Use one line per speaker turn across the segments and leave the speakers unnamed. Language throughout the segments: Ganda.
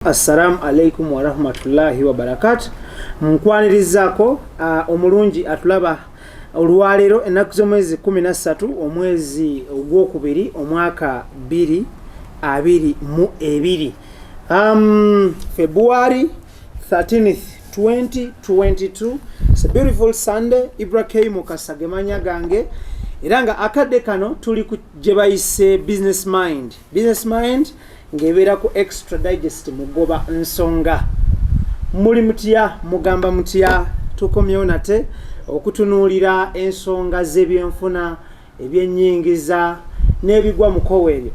Assalamu alaikum wa rahmatullahi wa barakatuh. Mkwanirizaako omulungi atulaba olwalero ennaku z'omwezi 13 omwezi ogwokubiri omwaka 2022 February 13th 2022. It's a beautiful Sunday. Ibrahim Mukasagemanya gange iranga akadde kano tuli ku jebayise business mind ngebera ku extra digest mugoba nsonga muli mutya mugamba mutya tukomyewo nate okutunuulira ensonga z'ebyenfuna ebyennyingiza n'ebigwa mu kowere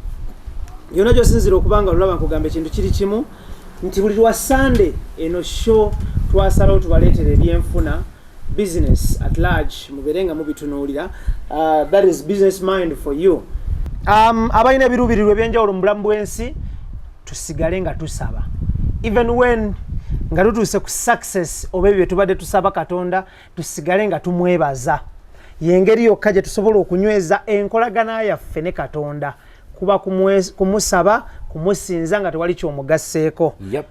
yonna gy'osinzira okubanga olulaba nkugamba ekintu kiri kimu nti buli lwa Sunday eno show twasalawo tubaleetere ebyenfuna business at large muberenga mubitunuulira. That is business mind for you. Abalina ebiruubirirwa ebyenjawulo mu bulamu bw'ensi tusigale nga tusaba even when nga tutuuse ku success oba ebyo tubadde tusaba Katonda tusigale nga tumwebaza yengeri yokka gye tusobola okunyweza enkolagana yaffe ne Katonda kuba kumusaba kumusinza nga tewali kyomugasseeko.
Yep.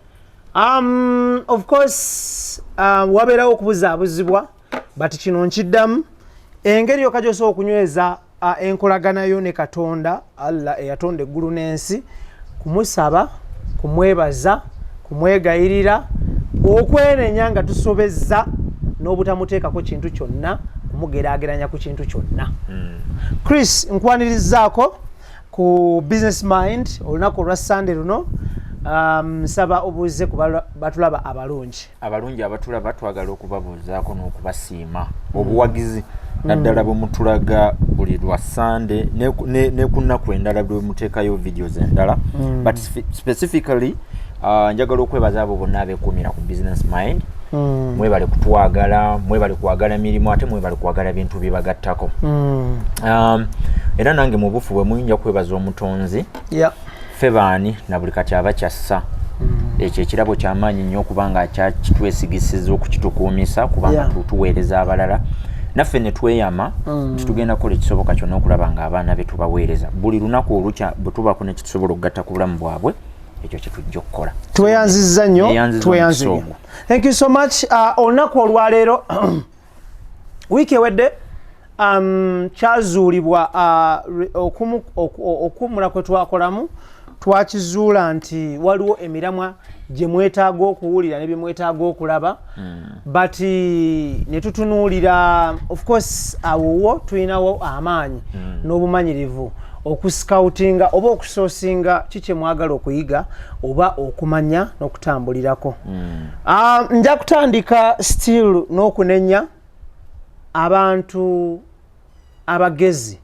Of course wabeerawo okubuzaabuzibwa but kino nkiddamu engeri yokka gy'osobola okunyweza enkolagana yo ne Katonda Allah eyatonda eggulu n'ensi kumusaba kumwebaza kumwegayirira okwenenya nga tusobezza n'obutamuteekako kintu kyonna kumugeraageranya ku kintu kyonna. Chris nkwanirizaako ku business mind olunaku olwa Sunday luno. Nsaba obuuze ku batulaba abalungi
abatulaba twagala okubabuuzaako n'okubasiima obuwagizi naddala bwe mutulaga buli lwa Sunday ne ku nnaku endala bwe muteekayo videos endala but specifically njagala okwebaza abo bonna abeekuumira ku business mind. Mwebale kutwagala, mwebale kwagala mirimu ate mwebale kwagala bintu bibagattako. Era nange mu bufu bwe muyinja kwebaza omutonzi febaani na buli kati abakyassa ekyo ekirabo ky'amaanyi nnyo okubanga akyakitwesigisiza okukitukuumisa kubanga tuweereza abalala naffe ne tweyama titugenda kukola ekisoboka kyonna okulaba nga abaana be tubaweereza buli lunaku olukya bwe tubako ne kitusobola okugatta ku bulamu bwabwe ekyo kye tujja okukola.
Tweyanzizza nnyo. Thank you so much. Olunaku olwaleero wiiki ewedde kyazuulibwa okumula kwe twakolamu twakizuula nti waliwo emiramwa gye mwetaaga okuwulira ne bye mwetaaga okulaba but ne tutunuulira of course awowo tulinawo amaanyi n'obumanyirivu okuscoutinga oba okusoosinga kikye mwagala okuyiga oba okumanya n'okutambulirako. Nja kutandika still n'okunenya abantu abagezi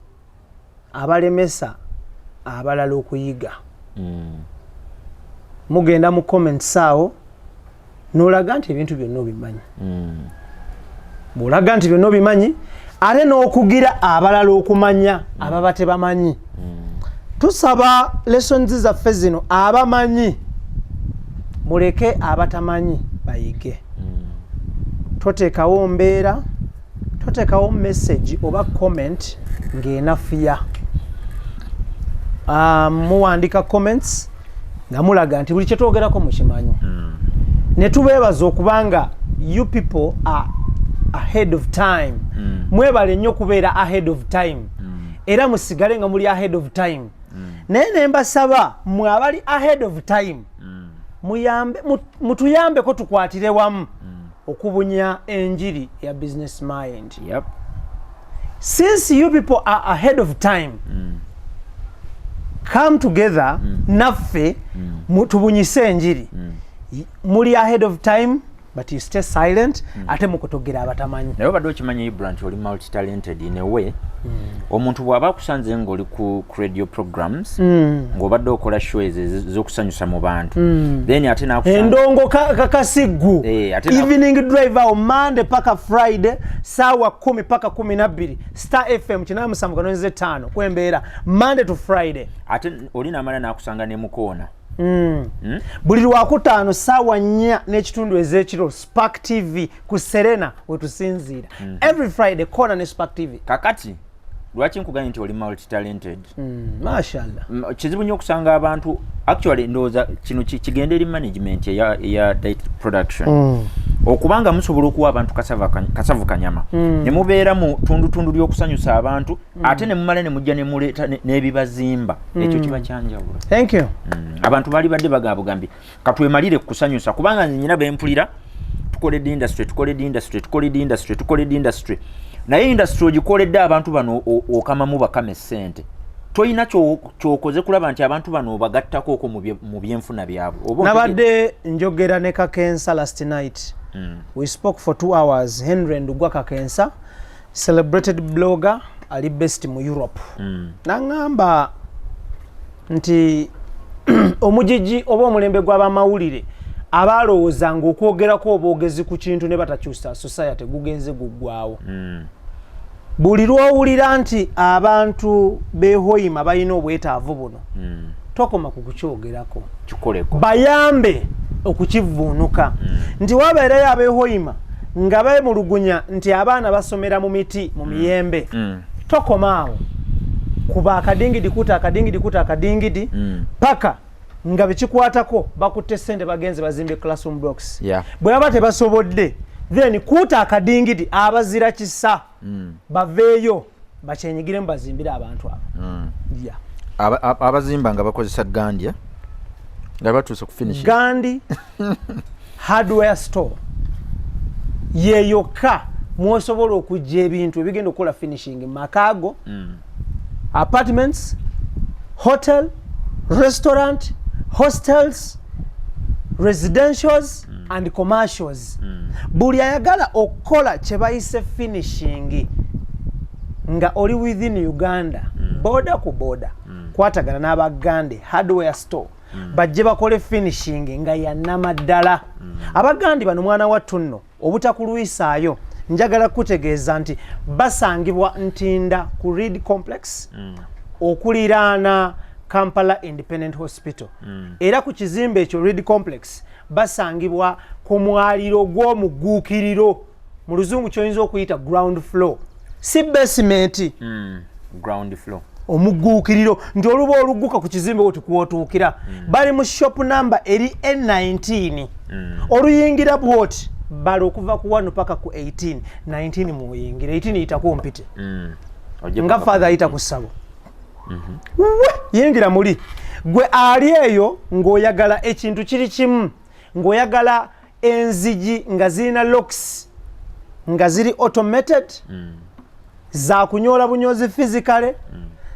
abalemesa abalala okuyiga. Mugenda mu comments awo n'olaga nti ebintu byonna obimanyi. Bw'olaga nti byonna obimanyi ate n'okugira abalala okumanya ababa tebamanyi. Tusaba lessons zaffe zino abamanyi muleke abatamanyi bayige. Toteekawo mbeera, toteekawo message oba comment ng'enafuya. Muwandika comments nga mulaga nti buli kye twogerako mukimanyi. Ne tubeebaza okubanga you people are ahead of time. Mwebale nnyo kubeera ahead of time. Era musigale nga muli ahead of time. Naye ne mbasaba mwe abali ahead of time mutuyambeko tukwatire wamu okubunya enjiri ya business mind.
Yep.
Since you people are ahead of time, come together naffe tubunyise enjiri. Muli ahead of time but you stay silent ate mukutogera abatamanyi.
Naye obadde okimanyi Ibra nti oli multi talented in a way. Omuntu bw'aba akusanze ng'oli ku radio programs ng'obadde okola shows ez'okusanyusa mu bantu then ate n'akusanga
endongo kakasiggu evening driver on Monday paka Friday saawa 10 paka 12 Star FM 97.5 kwembeera Monday to Friday
ate oli n'amala n'akusanga ne mukoona.
Buli lwakutaano saawa 4 n'ekitundu ez'ekiro Spark TV ku Serena wetusinziira every Friday kona ne Spark TV.
Kakati lwaki nkuganye nti oli multi talented
mashallah
kizibu nnyo okusanga abantu actually ndowooza kino kigenda eri management eya date production okubanga musobola okuwa abantu kasavu kanyama ne mubeera mu tundutundu ly'okusanyusa abantu ate ne mumala ne mujja ne muleeta n'ebibazimba ekyo kiba kyanjawulo
thank you
abantu baali badde bagambye katwemalire kukusanyusa kubanga nnyina bempulira tukoledde industry naye industry ogikoledde abantu bano okamamu bakame ssente toyina kyokoze kulaba nti abantu bano obagattako oko mu byenfuna byabwe
nabadde njogera ne Kakensa last night we spoke for 2 hours. Henry Ndugwa Kakensa, celebrated blogger, ali best mu Europe. Nangamba nti omujiji oba omulembe gw'abamawulire abalowooza ng'okwogerako obwogezi ku kintu ne batakyusa society gugenze guggwawo. Buli lw'owulira nti abantu beehoyima balina obwetaavu buno tokoma ku kukyogerako
kikoleko
bayambe okukivuunuka nti wabeerayo abeehoyima nga beemulugunya nti abaana basomera mu miti mu miyembe tokomaawo kuba akadingidi paka nga bekikwatako bakutte ssente bagenze bazimbe classroom blocks bwe baba tebasobodde then kuuta akadingidi abazira kisa baveeyo bakyenyigiremu bazimbire abantu abo
abazimba nga bakozesa gandya nga batuuse ku finish
Gandhi hardware store yeyokka mwosobola okujja ebintu ebigenda okukola finishing makago apartments, hotel, restaurant, hostels, residentials and commercials. Buli ayagala okukola kye bayise finishing nga oli within Uganda border ku border kwatagana n'Abagande hardware store bajje bakole finishing nga yannamaddala Abagande bano mwana wattu nno obutakuluisaayo njagala kutegeeza nti basangibwa Ntinda ku Reed Complex okuliraana Kampala Independent Hospital era ku kizimbe ekyo Reed Complex basangibwa ku mwaliro gw'omuguukiriro mu luzungu kyoyinza okuyita ground floor si basement
ground floor
omuguukiriro nti oluba olugguka ku kizimbe otikuwotuukira bali mu shop number eri N19 oluyingira bwoti bali okuva ku 1 paka ku 18 19 muyingira 18 yitako mpite nga father ayita ku ssabo yingira muli gwe ali eyo ng'oyagala ekintu kiri kimu ng'oyagala enzigi nga zirina locks nga ziri automated za kunyola bunyozi physically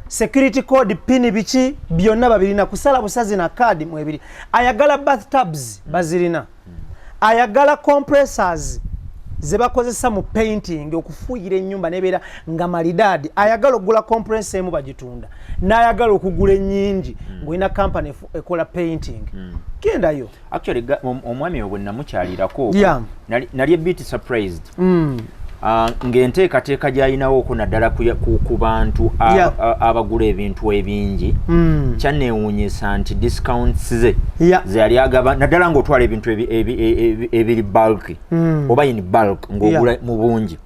security code pin biki byonna babirina kusala busazi na card mu ebiri ayagala bathtubs bazirina ayagala compressors ze bakozesa mu painting okufuuyira ennyumba nebeera nga malidadi ayagala okugula compressor emu bagitunda n'ayagala okugula ennyingi ng'olina company ekola painting gendayo
actually omwami ogwo namukyalirako nali a bit surprised ng'enteekateeka gy'alinawo oko naddala ku bantu abagula ebintu ebingi kyanneewuunyisa nti discounts ze yali agaba naddala ng'otwala ebintu ebiri bulk oba in bulk ng'ogula mu bungi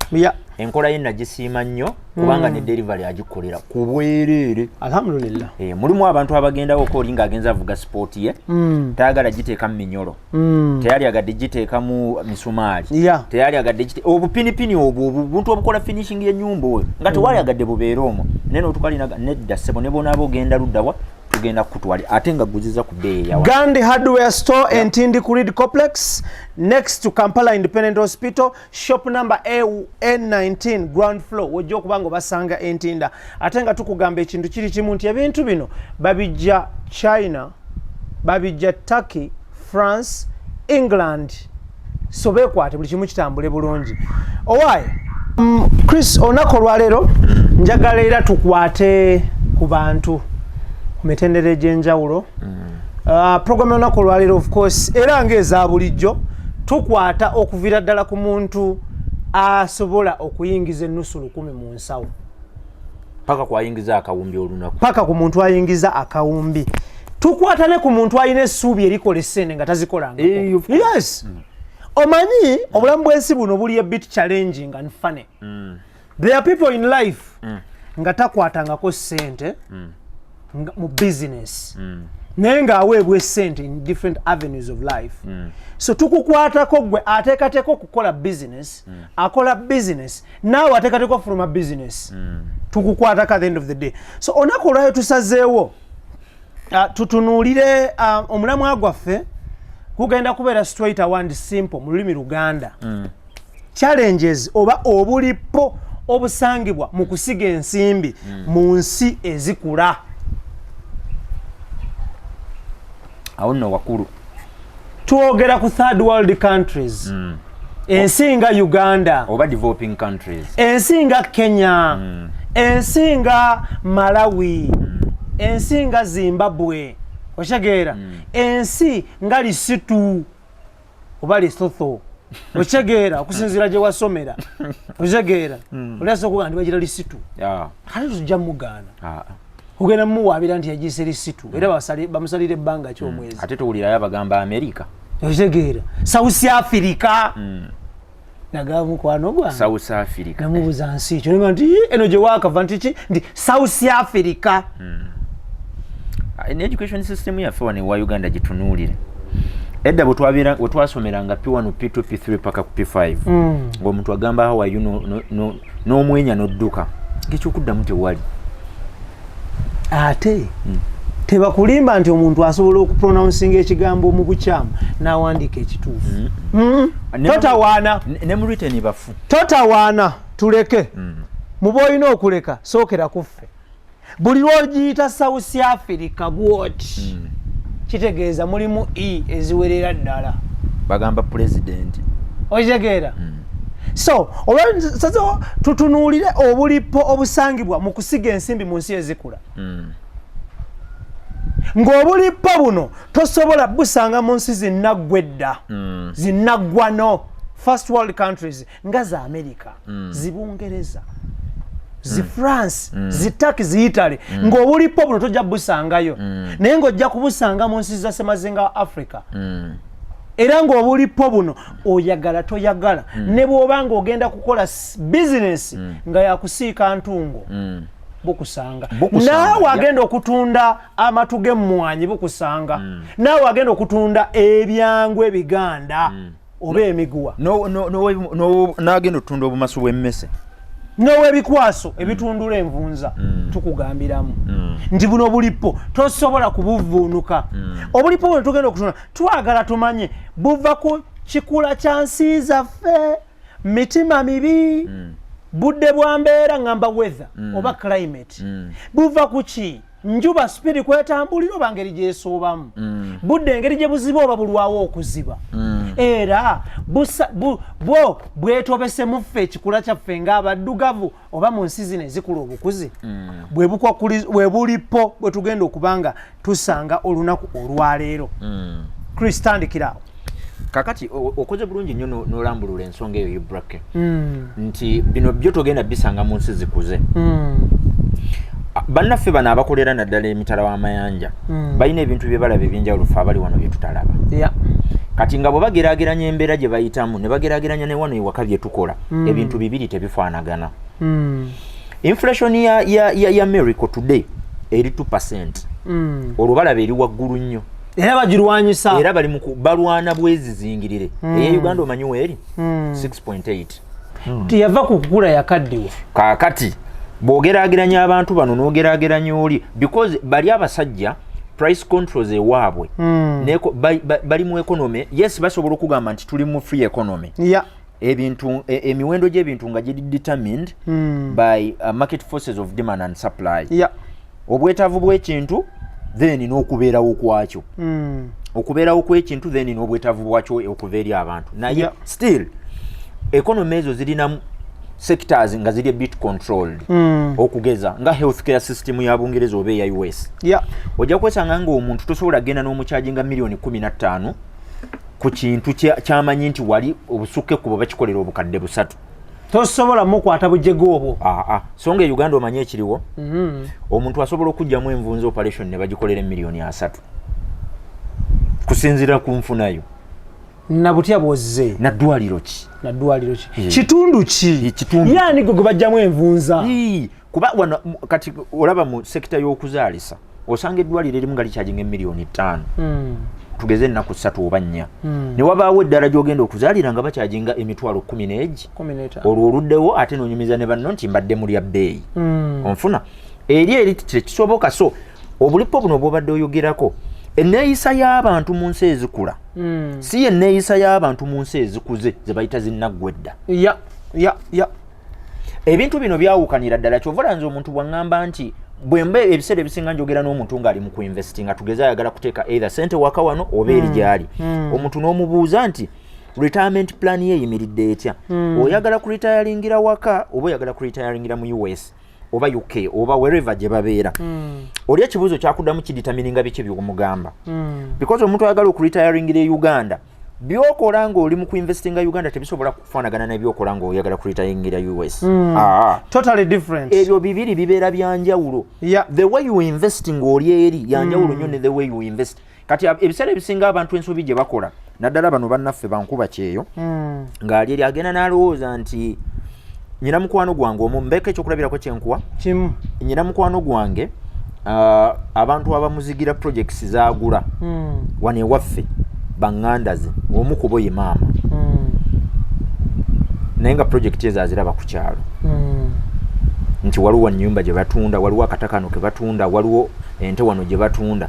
enkola ye nagisiima nnyo kubanga ne delivery agikolera ku bwereere
alhamdulillah
mulimu abantu abagendawo ko oli ng'agenza avuga sport ye tayagala giteeka mu minyolo teyali agadde giteeka mu misumaali teyali agadde obupinipini obwo obuntu obukola finishing y'ennyumba oyo nga tewali agadde bubeera omwo naye n'otukalina nedda ssebo ne bonaaba ogenda luddawa tugenda kutwali ate nga guziza ku bbeeyi yawa
Gandhi hardware store Ntindi ku Reed Complex next to Kampala Independent Hospital shop number N19 ground floor wojja okubanga basanga Ntinda ate nga tukugamba ekintu kiri kimu nti ebintu bino babijja China babijja Turkey France England so beekwate buli kimu kitambule bulungi owaaye Chris onako olwaleero njagala era tukwate ku bantu kumetendere jenjawulo program onako olwaleero of course era ngeza bulijjo tukwata okuvira ddala ku muntu asobola okuyingiza ennusu 10 mu nsawo
paka kwayingiza akawumbi olunaku
paka ku muntu ayingiza akawumbi tukwata ne ku muntu ayina essuubi erikola essene nga tazikolanga yes omanyi obulamu bw'ensi buno buli a bit challenging and funny there are people in life nga takwatangako ssente mu business naye ng'aweebwa ssente in different avenues of life so tukukwatako gwe ateekateeka okukola business akola business naawe ateekateeka from a business tukukwatako at the end of the day so olunaku olwayo tusazeewo tutunuulire omulamwa gwaffe kugenda kubeera straight and simple mu lulimi Luganda challenges oba obulipo obusangibwa mu kusiga ensimbi mu nsi ezikula
awo nno wakulu
twogera ku third world countries ensi nga Uganda
oba developing countries
ensi nga Kenya ensi nga Malawi ensi nga Zimbabwe ochageera ensi nga Lesotho oba Lesotho ochageera okusinziira gye wasomera ochageera olasa okuga nti bagira Lesotho kale tujja mugaana ogenda mumuwaabira nti yagiise Lesotho era bamusalira ebbanga ky'omwezi
ate towulirayo abagamba America
ochageera South Africa nagamba mukwano gwange
South Africa
namubuuza nsi ekyo nima nti eno gye waakava nti South Africa
in education system yaffe wano ewa Uganda gitunuulire edda bwe twasomeranga P1 P2 P3 paka ku P5 ng'omuntu agamba how are you n'omwenya n'odduka ng'ekyokuddamu tewali
ate tebakulimba nti omuntu asobola okupronouncing ekigambo mu bukyamu n'awandiika ekituufu totawaana
ne mu written bafu
totawaana tuleke mu boolina okuleka sookera kuffe buli lw'ogiyita South Africa bwoti kitegeeza mulimu eziwerera ddala
bagamba president
okitegeera so olwasazewo tutunuulire obulipo obusangibwa mu kusiga ensimbi mu nsi ezikula ng'obulipo buno tosobola busanga mu nsi zinnaggwedda zinnaggwano first world countries nga za America zibungereza zi France zi Turkey zi Italy ng'obulipo buno tojja busangayo naye ng'ojja kubusanga mu nsi za semazinga wa Africa era ng'obulipo buno oyagala toyagala ne bw'oba ng'ogenda kukola business nga yakusiika ntungo bukusanga naawe agenda okutunda amatu g'emmwanyi bukusanga naawe agenda okutunda ebyangu ebiganda oba emiguwa
n'agenda okutunda obumasu bw'emmese
n'ow'ebikwaso ebitundula envunza tukugambiramu nti buno obulipo tosobola kubuvuunuka obulipo buno tugenda okutunda twagala tumanye buva ku kikula kya nsi zaffe mitima mibi budde bwa mbeera ngamba weather oba climate buva ku ki njuba spiri kwetambulira oba ngeri gyesoobamu budde engeri gye buziba oba bulwawo okuziba era bwo bwetobese muffe ekikula kyaffe ng'abaddugavu oba mu nsi zino ezikula obukuzi bwe bulipo bwe tugenda okubanga tusanga olunaku olwaleero Chris tandikirawo
kakati okoze bulungi nnyo n'olambulula ensonga eyo y'ebrake nti bino byo togenda bisanga mu nsi zikuze bannaffe bano abakolera naddala emitala w'amayanja balina ebintu bye balaba eby'enjawulo ffe abali wano bye tutalaba kati nga bwe bageraageranya embeera gye bayitamu ne bageraageranya ne wano ewaka bye tukola ebintu bibiri tebifaanagana inflation ya America today eri 2% olwo balaba eri waggulu nnyo
era bagirwanyisa
era bali balwana bwezizingirire eye Uganda omanyi weeri 6.8
tiyava ku kukula yakaddiwa
kaakati bw'ogeraageranya abantu bano n'ogeraageranya oli because bali abasajja price controls ewaabwe bali mu economy yes basobola okugamba nti tuli mu free economy ebintu emiwendo gy'ebintu nga giri determined by market forces of demand and supply obwetaavu bw'ekintu then n'okubeerawo kwakyo okubeerawo kw'ekintu then n'obwetaavu bwakyo okuva eri abantu naye still economy ezo zirinamu sectors nga ziri bit controlled okugeza nga healthcare system ya Bungereza oba ya US ojja kwesanga nga omuntu tosobola genda n'omukyajinga milioni 15 ku kintu kyamanyi nti wali obusukke kubo bakikolera obukadde busatu
tosobola mukwata bujego obwo
songa e Uganda omanyi ekiriwo omuntu asobola okujjamu envunza operation ne bagikolera milioni 3 kusinzira ku nfunayo
nabutya bwozze
naddwaliro ki
kitundu ki yani gwe bajjamu envunza
kuba wano kati olaba mu sekita y'okuzaalisa osanga eddwaliro erimu nga likyajinga emiliyoni 5 tugeze ennaku 3 oba 4 ne wabaawo eddala gy'ogenda okuzaalira nga bakyajinga emitwalo 11 olwo oluddewo ate noonyumiza ne banno nti mbadde mulya bbeeyi onfuna eri tekisoboka. So obulipo buno bw'obadde oyogerako enneeyisa y'abantu mu nsi ezikula si enneeyisa y'abantu mu nsi ezikuze ze bayita zinnaggwedda. Ebintu bino byawukanira ddala kyova olanze omuntu bw'aŋŋamba nti bwemba ebiseera ebisinga njogera n'omuntu ng'ali mu kuinvestinga tugeze ayagala kuteeka either sente waka wano oba eri gy'ali omuntu n'omubuuza nti retirement plan ye eyimiridde etya oyagala kuritayalingira waka oba oyagala kuritayalingira mu US oba UK oba wherever gye babeera oli ekibuuzo kyakuddamu kiditamininga biki by'omugamba because omuntu ayagala okuritayalingira e Uganda byokola ng'oli mu kuinvestinga Uganda tebisobola kufaanagana n'ebyokola ng'oyagala kuritayalingira US.
Totally different.
Ebyo bibiri bibeera byanjawulo. The way you invest ng'oli eri yanjawulo nnyo ne the way you invest. Kati ebiseera ebisinga abantu ensobi gye bakola naddala bano bannaffe bankuba kyeyo ng'ali eri agenda n'alowooza nti nyina mukwano gwange omwo mbeka ekyokulabirako kyenkuwa
kimu
nyina mukwano gwange abantu abamuzigira projects zaagula wano ewaffe baŋŋandaze omu ku bo ye maama naye nga project ezo aziraba ku kyalo nti waliwo ennyumba gye batunda waliwo akatakano ke batunda waliwo ente wano gye batunda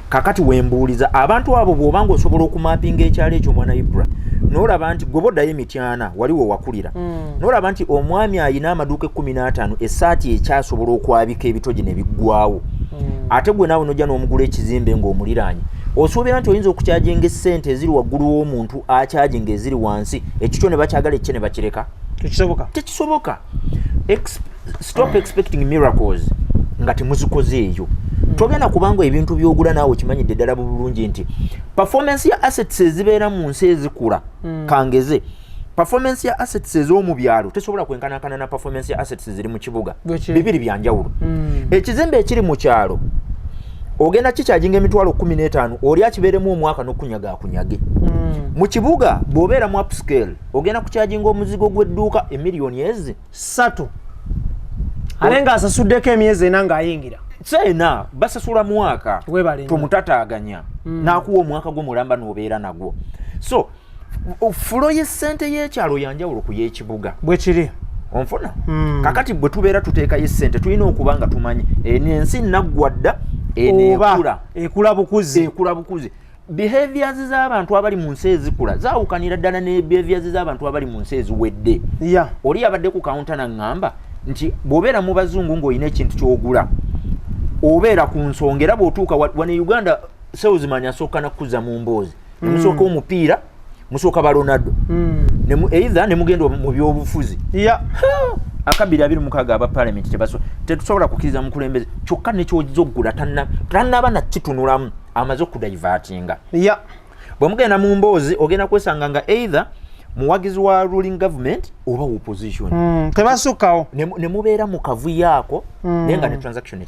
kakati wembuuliza abantu abo bw'obanga osobola okumapinga ekyalo ekyo omwana Ibra n'olaba nti gwe boddayo emityana waliwo wakulira n'olaba nti omwami ayina amaduuka 15 essaati ekyasobola okwabika ebitogi ne biggwawo ate gwe naawe nojja n'omugula ekizimbe ng'omuliraanye osuubira nti oyinza okukyajinga essente eziri waggulu w'omuntu akyajinga eziri wansi ekikyo ne bakyagala ekye ne bakireka tekisoboka. Stop expecting miracles nga temuzikoze eyo togenda kubanga ebintu byogula naawe kimanyidde ddala bulungi nti performance ya assets ezibeera mu nsi ezikula kangeze performance ya assets ez'omu byalo tesobola kwenkanankana na performance ya assets ziri mu kibuga bibiri byanjawulo. Ekizimbe ekiri mu kyalo ogenda kikyajinga emitwalo 15 oli akibeeremu omwaka n'okunyaga akunyage mu kibuga bw'obeera mu upscale ogenda kukyajinga omuzigo gw'edduuka emiliyoni 3
ate ng'asasuddeko emyezi 4 ng'ayingira
sena basasula mwaka tomutataaganya n'akuwa omwaka gw'omulamba n'obeera nagwo. So fulo y'essente y'ekyalo yanjawulo ku y'ekibuga
bwe kiri
onfuna kakati bwe tubeera tuteekayo essente tulina okuba nga tumanyi ensi naggwadda ekula bukuzi behaviors z'abantu abali mu nsi ezikula zaawukanira ddala ne behaviors z'abantu abali mu nsi eziwedde. Oli abadde ku kawunta naŋŋamba nti bw'obeera mu bazungu ng'olina ekintu ky'ogula obeera ku nsonga era bw'otuuka wano e Uganda salesman asooka nakkuza mu mboozi nemusooka omupiira musooka ba Ronaldo either ne mugenda mu by'obufuzi akabiri 26 aba parliament tetusobola kukkiriza mukulembeze kyokka nekyogiza okugula tannaba nakitunulamu amaze okudivertinga. Bwe mugenda mu mboozi ogenda kwesanga nga either muwagizi wa ruling government oba opposition
tebasukkawo
ne mubeera mu kavuyo ako naye nga ne transaction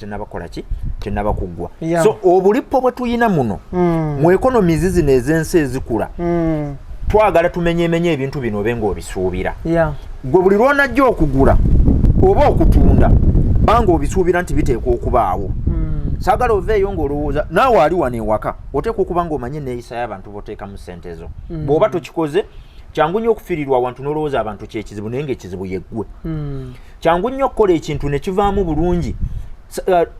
tenaba kuggwa. So obulipo bwe tuyina muno mu economies zino ez'ensi ezikula twagala tumenyemenye ebintu bino obe ng'obisuubira gwe buli lw'onajja okugula oba okutunda banga obisuubira nti biteekwa okubaawo saagala oveeyo ng'olowooza naawe ali wano ewaka oteekwa okuba ng'omanye enneeyisa y'abantu b'oteekamu ssente zo bw'oba tokikoze kyangu nnyo okufiirirwa awantu n'olowooza abantu kyekizibu naye ng'ekizibu yeggwe kyangu nnyo okukola ekintu ne kivaamu bulungi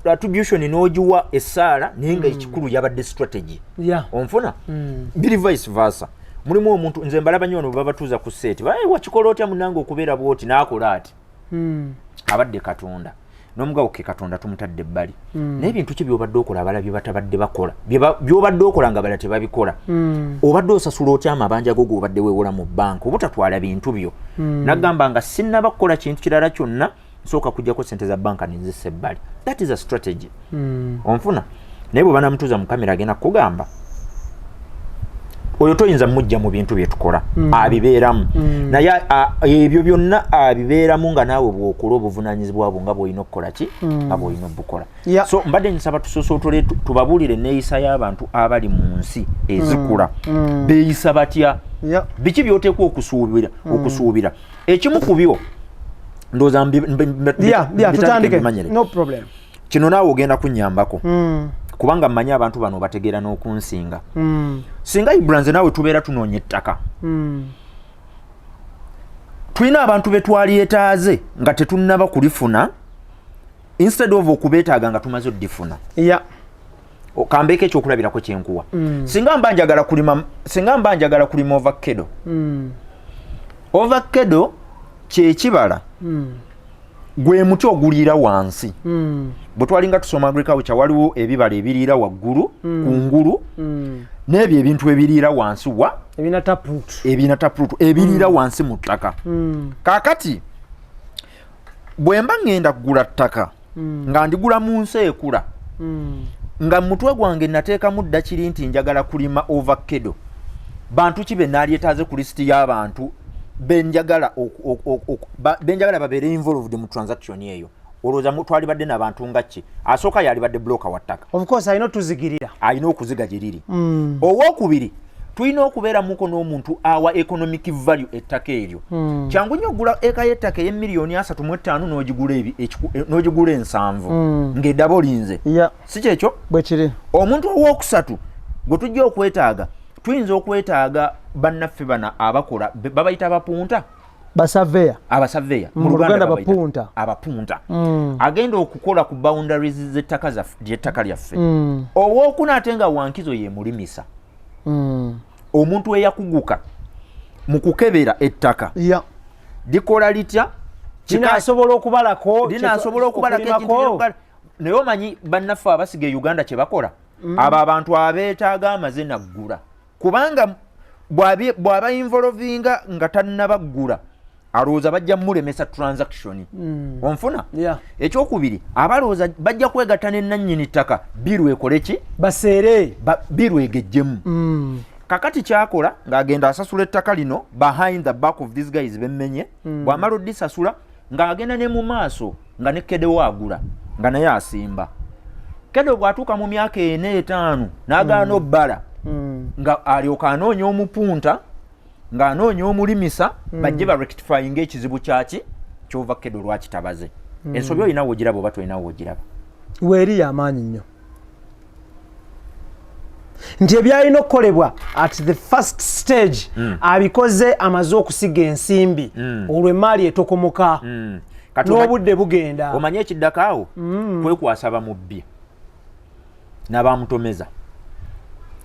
attribution n'ogiwa essaala naye nga ekikulu yabadde strategy onfuna biri vice versa. Mulimu omuntu nze mbalaba nnyo bano babatuuza ku seeti wakikola otya munange okubeera bwoti n'akola ati abadde Katonda n'omugabo ke Katonda tumutadde ebbali naye ebintu ki by'obadde okola abala bye batabadde bakola by'obadde okola nga bala tebabikola obadde osasula otya amabanja go g'obadde weewola mu banka obutatwala bintu byo nagamba nga sinnaba kukola kintu kirala kyonna nsooka kujjako ssente za banka nenzisa ebbali. That is a strategy onfuna naye bwe banamutuuza mu kamera agenda kugamba oyo toyinza mujja mu bintu bye tukola abibeeramu naye ebyo byonna abibeeramu nga naawe bw'okola obuvunaanyizibwa bwo nga bw'olina okukola ki nga bw'olina obukola. So mbadde nsaba tusosootole tubabuulire enneeyisa y'abantu abali mu nsi ezikula beeyisa batya biki byoteekwa okusuubira ekimu ku byo ndowooza
tutandike no problem
kino naawe ogenda kunnyambako kubanga mmanyi abantu bano bategeera n'okunsinga singa ibranze naawe tubeera tunoonya ettaka tulina abantu be twalyetaaze nga tetunnaba kulifuna instead of okubeetaaga nga tumaze oddifuna kambeeko ekyokulabirako kyenkuwa singa mba njagala kulima ovakkedo ovakkedo kyekibala gwe muti ogulira wansi bwe twalinga tusoma agriculture waliwo ebibala ebiriira waggulu kungulu n'ebyo ebintu ebiriira wansi ebina taproot ebiriira wansi mu ttaka kaakati bwe mba ngenda kugula ttaka nga ndigula mu nsi ekula nga mutwe gwange nateekamu ddakiri nti njagala kulima ovakkedo bantu ki be naalyetaaze ku lisiti y'abantu benjagala babeere involved mu transaction eyo olowooza twalibadde n'abantu nga ki asooka yalibadde bloka wa ttaka
of course alina
okuziga gye liri owookubiri tulina okubeera muko n'omuntu awa economic value ettaka eryo kyangu nnyo ogula eka y'ettaka $3.5 n'ogigula 7 ng'eddaba olinze si kyekyo
bwe kiri
omuntu owookusatu gwe tujja okwetaaga tuyinza okwetaaga bannaffe bana abakola babayita abapunta abasaveya
mu Luganda
abapunta agenda okukola ku boundaries z'ettaka lyaffe owookuna ate nga wankizo ye mulimisa omuntu eyakuguka mu kukebera ettaka likola litya
linaasobola okubalako
naye omanyi bannaffe abasiga e Uganda kye bakola abo abantu abeetaaga amaze naggula kubanga bw'aba involvinga nga tannabaggula alowooza bajja mulemesa transaction onfuna ekyokubiri abalowooza bajja kwegatta n'ennannyini ttaka biru ekole ki
baseere
biru egejjemu kakati kyakola ng'agenda asasula ettaka lino behind the back of these guys bemmenye bw'amala oddisasula ng'agenda ne mu maaso nga ne kedewo agula nga naye asimba kedewo bw'atuuka mu myaka 4-5 n'agaana obbala nga alyoka anoonya omupunta ng'anoonya omulimisa bajje barectifyinga ekizibu kyaki ky'ovakkedo lwakitabaze ensobi olina wogiraba oba tolina wogiraba
weeri y'amaanyi nnyo nti ebyalina okukolebwa at the first stage abikoze amaze okusiga ensimbi olwo emaali etokomoka n'obudde bugenda
omanye ekiddako awo kwekwasa bamubbi n'abamutomeza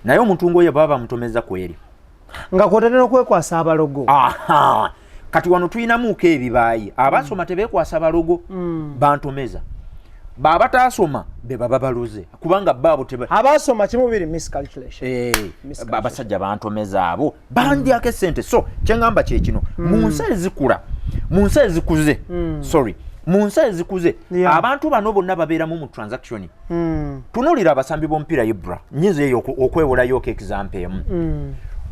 naye omuntu ng'oyo baba bamutomeza kweri
nga kwotatera okwekwasa abalogo
kati wano tulinamuuko ebibaayi abasoma tebeekwasa balogo bantomeza baba taasoma be baba baloze kubanga babo
abasoma kimubiri miscalculation
abasajja bantomeza abo bandyako essente so kyengamba kyekino mu nsi ezikula mu nsi ezikuze mu nsi ezikuze abantu bano bonna babeeramu mu transaction tunuulira abasambi b'omupiira ibra nyinza eyo okwewolayooko example emu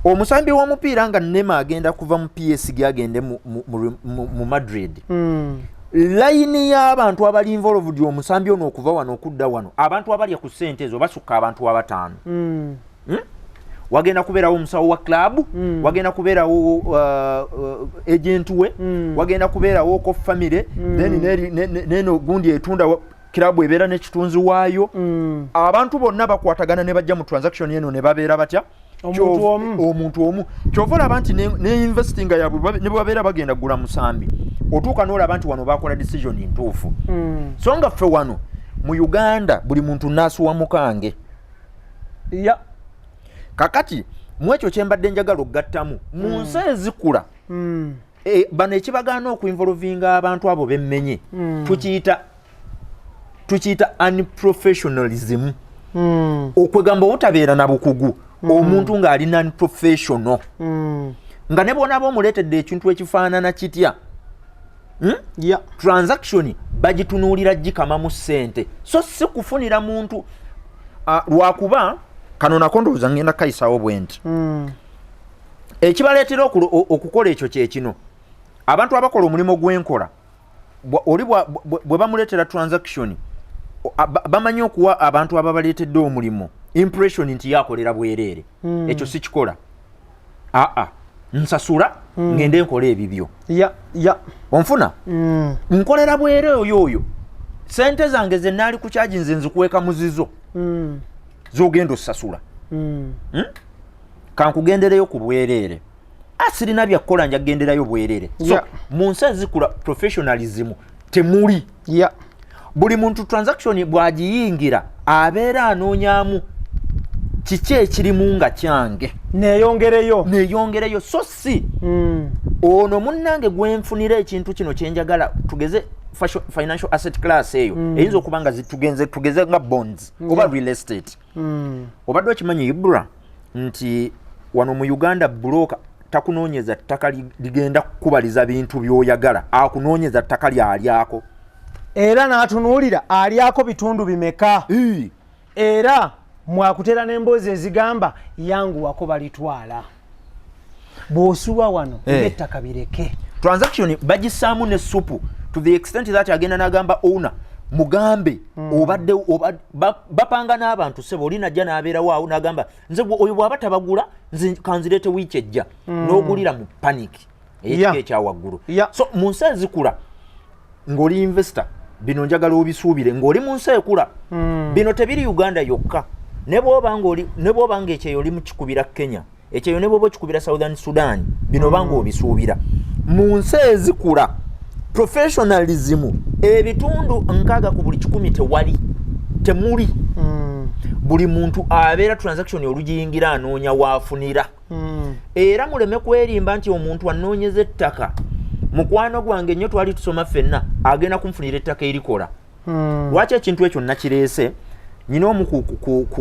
omusambi w'omupiira nga nema agenda kuva mu PSG agende mu Madrid layini y'abantu abali involved omusambi ono okuva wano okudda wano abantu abalya ku ssente ezo basukka abantu 5 wagenda kubeerawo omusawo wa club wagenda kubeerawo agent we wagenda kubeerawo ko family neno gundi etunda club ebeera n'ekitunzi waayo abantu bonna bakwatagana ne bajja mu transaction eno ne babeera batya omuntu omu kyova olaba nti ne investinga yabwe ne babeera bagenda gula musambi otuuka n'olaba nti wano bakola decision ntuufu so nga ffe wano mu Uganda buli muntu naasuwa mukange kakati mwekyo kyembadde njagala okugattamu mu nsi ezikula bano ekibagaana okuinvolvinga abantu abo bemmenye tukiyita unprofessionalism okwegamba obutabeera na bukugu omuntu ng'ali non-professional nga ne bona b'omuleetedde ekintu ekifaanana kitya transaction bagitunuulira gikama mu ssente so si kufunira muntu lwakuba kano nako ndowooza ngenda kayisawo bwe nti ekibaleetera okukola ekyo kyekino abantu abakola omulimu gw'enkola oli bwe bamuleetera transaction bamanyi okuwa abantu ababaleetedde omulimu impression nti yakolera bwereere ekyo si kikola nsasula ngende nkola ebibyo onfuna nkolera bwere oyo sente zange ze nali ku charge nze nzikuweka muzizo zogenda osasula kankugendereyo ku bwerere asirina byakola nja kugenderayo bwerere so mu nsi ezikula professionalism temuli buli muntu transaction bwagiyingira abeera anoonyamu kiki ekirimu nga kyange neeyongereyo so si ono munnange gwenfunira ekintu kino kyenjagala tugeze financial asset class eyo eyinza okuba nga tugeze nga bonds oba real estate obadde okimanyi Ibra nti wano mu Uganda broker takunoonyeza ttaka ligenda kukubaliza bintu by'oyagala akunoonyeza ttaka lyalyako
era n'atunuulira alyako bitundu bimeka era mwakutera n'emboozi ezigamba yanguwako balitwala bw'osuwa wano ettaka bireke
transaction bagisaamu ne supu to the extent that agenda n'agamba owner mugambe obadde bapanga n'abantu sebo oli najja n'abeerawo awo n'agamba nze oyo bw'aba tabagula nze kanzireete wiiki ejja n'ogulira mu panic ekika ekyawaggulu so mu nsi ezikula ng'oli investor bino njagala obisuubire ng'oli mu nsi ekula bino tebiri Uganda yokka ne bw'oba ng'ekyeyo oli mukikubira Kenya ekyeyo ne bw'oba okikubira Southern Sudan bino banga obisuubira mu nsi ezikula professionalism ebitundu 6 ku buli 10 temuli buli muntu abeera transaction olugiyingira anoonya waafunira era muleme kwerimba nti omuntu anoonyeza ettaka mukwano gwange nnyo twali tusoma ffenna agenda kumfunira ettaka erikola lwaki ekintu ekyo nakireese nyina omu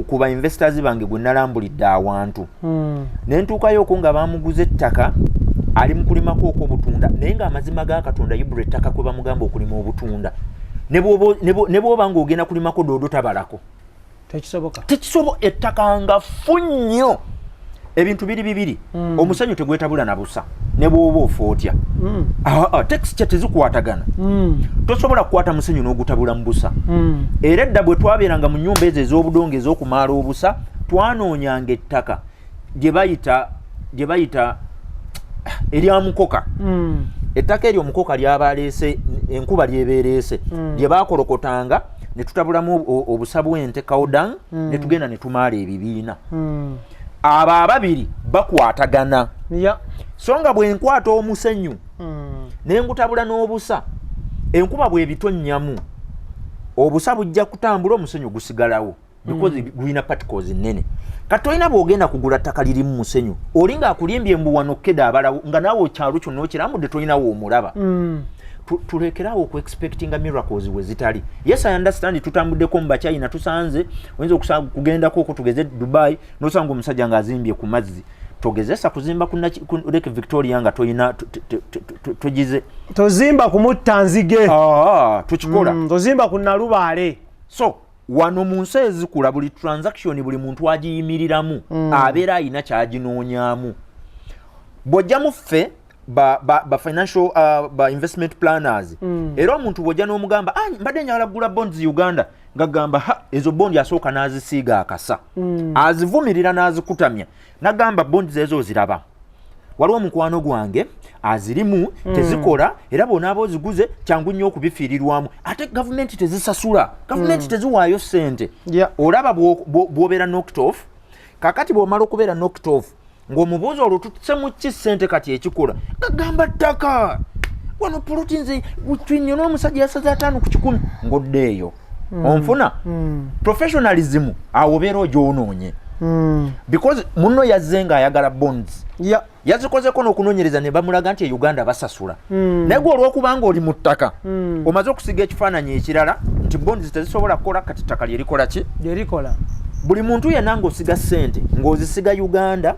ku ba investors bange gwe nalambulidde awantu ne ntuukayo okwo nga baamuguza ettaka ali mu kulimako okw'obutunda naye ng'amazima ga Katonda Ibra ettaka kwe bamugamba okulima obutunda ne bw'oba ng'ogenda kulimako doodo tabalako
tekisoboka
ettaka nga nnyo ebintu bibiri omusenyu tegwetabula na busa ne bw'oba ofa otya texture tezikwatagana tosobola kukwata musenyu n'ogutabula mu busa era edda bwe twabeeranga mu nnyumba ezo ez'obudongo ez'okumaala obusa twanoonyanga ettaka gye bayita eryamukoka ettaka eryomukoka lyabaleese enkuba lyebeereese lye baakolokotanga ne tutabulamu obusa bw'ente kawudang ne tugenda ne tumaala ebibiina abo ababiri bakwatagana so nga bwenkwata omusenyu nengutabula n'obusa enkuba bwebitonnyamu obusa bujja kutambula omusenyu gusigalawo because gulina particles nnene kati olina bw'ogenda kugula ttaka lirimu musenyu oli ng'akulimbye mbu wano keda abalawo nga naawe okyalo kyonna okirambudde tolinawo omulaba tulekerawo okuexpectinga miracles we zitali yes I understand tutambuddeko mu Bachina tusanze oyinza kugendako okwo tugeze Dubai nosanga omusajja ng'azimbye ku mazzi togezesa kuzimba ku Lake Victoria nga toyina tugize
tozimba ku Muttanzige
tukikola
tozimba ku Nalubaale
so wano mu nsi ezikula buli transaction buli muntu agiyimiriramu abeera ayina kyaginoonyaamu bw'ojja muffe ba financial ba investment planners era omuntu bw'ojja n'omugamba mbadde njagala kugula bonds Uganda ngagamba ezo bondi asooka n'azisiiga akasa azivumirira n'azikutamya nagamba bonds ezo ziraba waliwo omukwano gwange azirimu tezikola era bonaaba oziguze kyangu nnyo okubifiirirwamu ate gavumenti tezisasula gavumenti teziwaayo ssente olaba bw'obeera knocked off kakati bw'omala okubeera knocked off ng'omubuuzi olwo tutuse ki ssente kati ekikola gagamba ttaka wano poloti nze twinyo n'omusajja yasaze 5 ku 10 ng'oddeeyo onfuna professionalism awo obeera ogyonoonye because munno yazze ng'ayagala bonds yazikozeko n'okunoonyereza ne bamulaga nti e Uganda basasula naye gwe olw'okubanga oli mu ttaka omaze okusiga ekifaananyi ekirala nti bonds tezisobola kukola kati ttaka lyerikola ki
lyerikola buli
muntu yenna ng'osiga ssente ng'ozisiga Uganda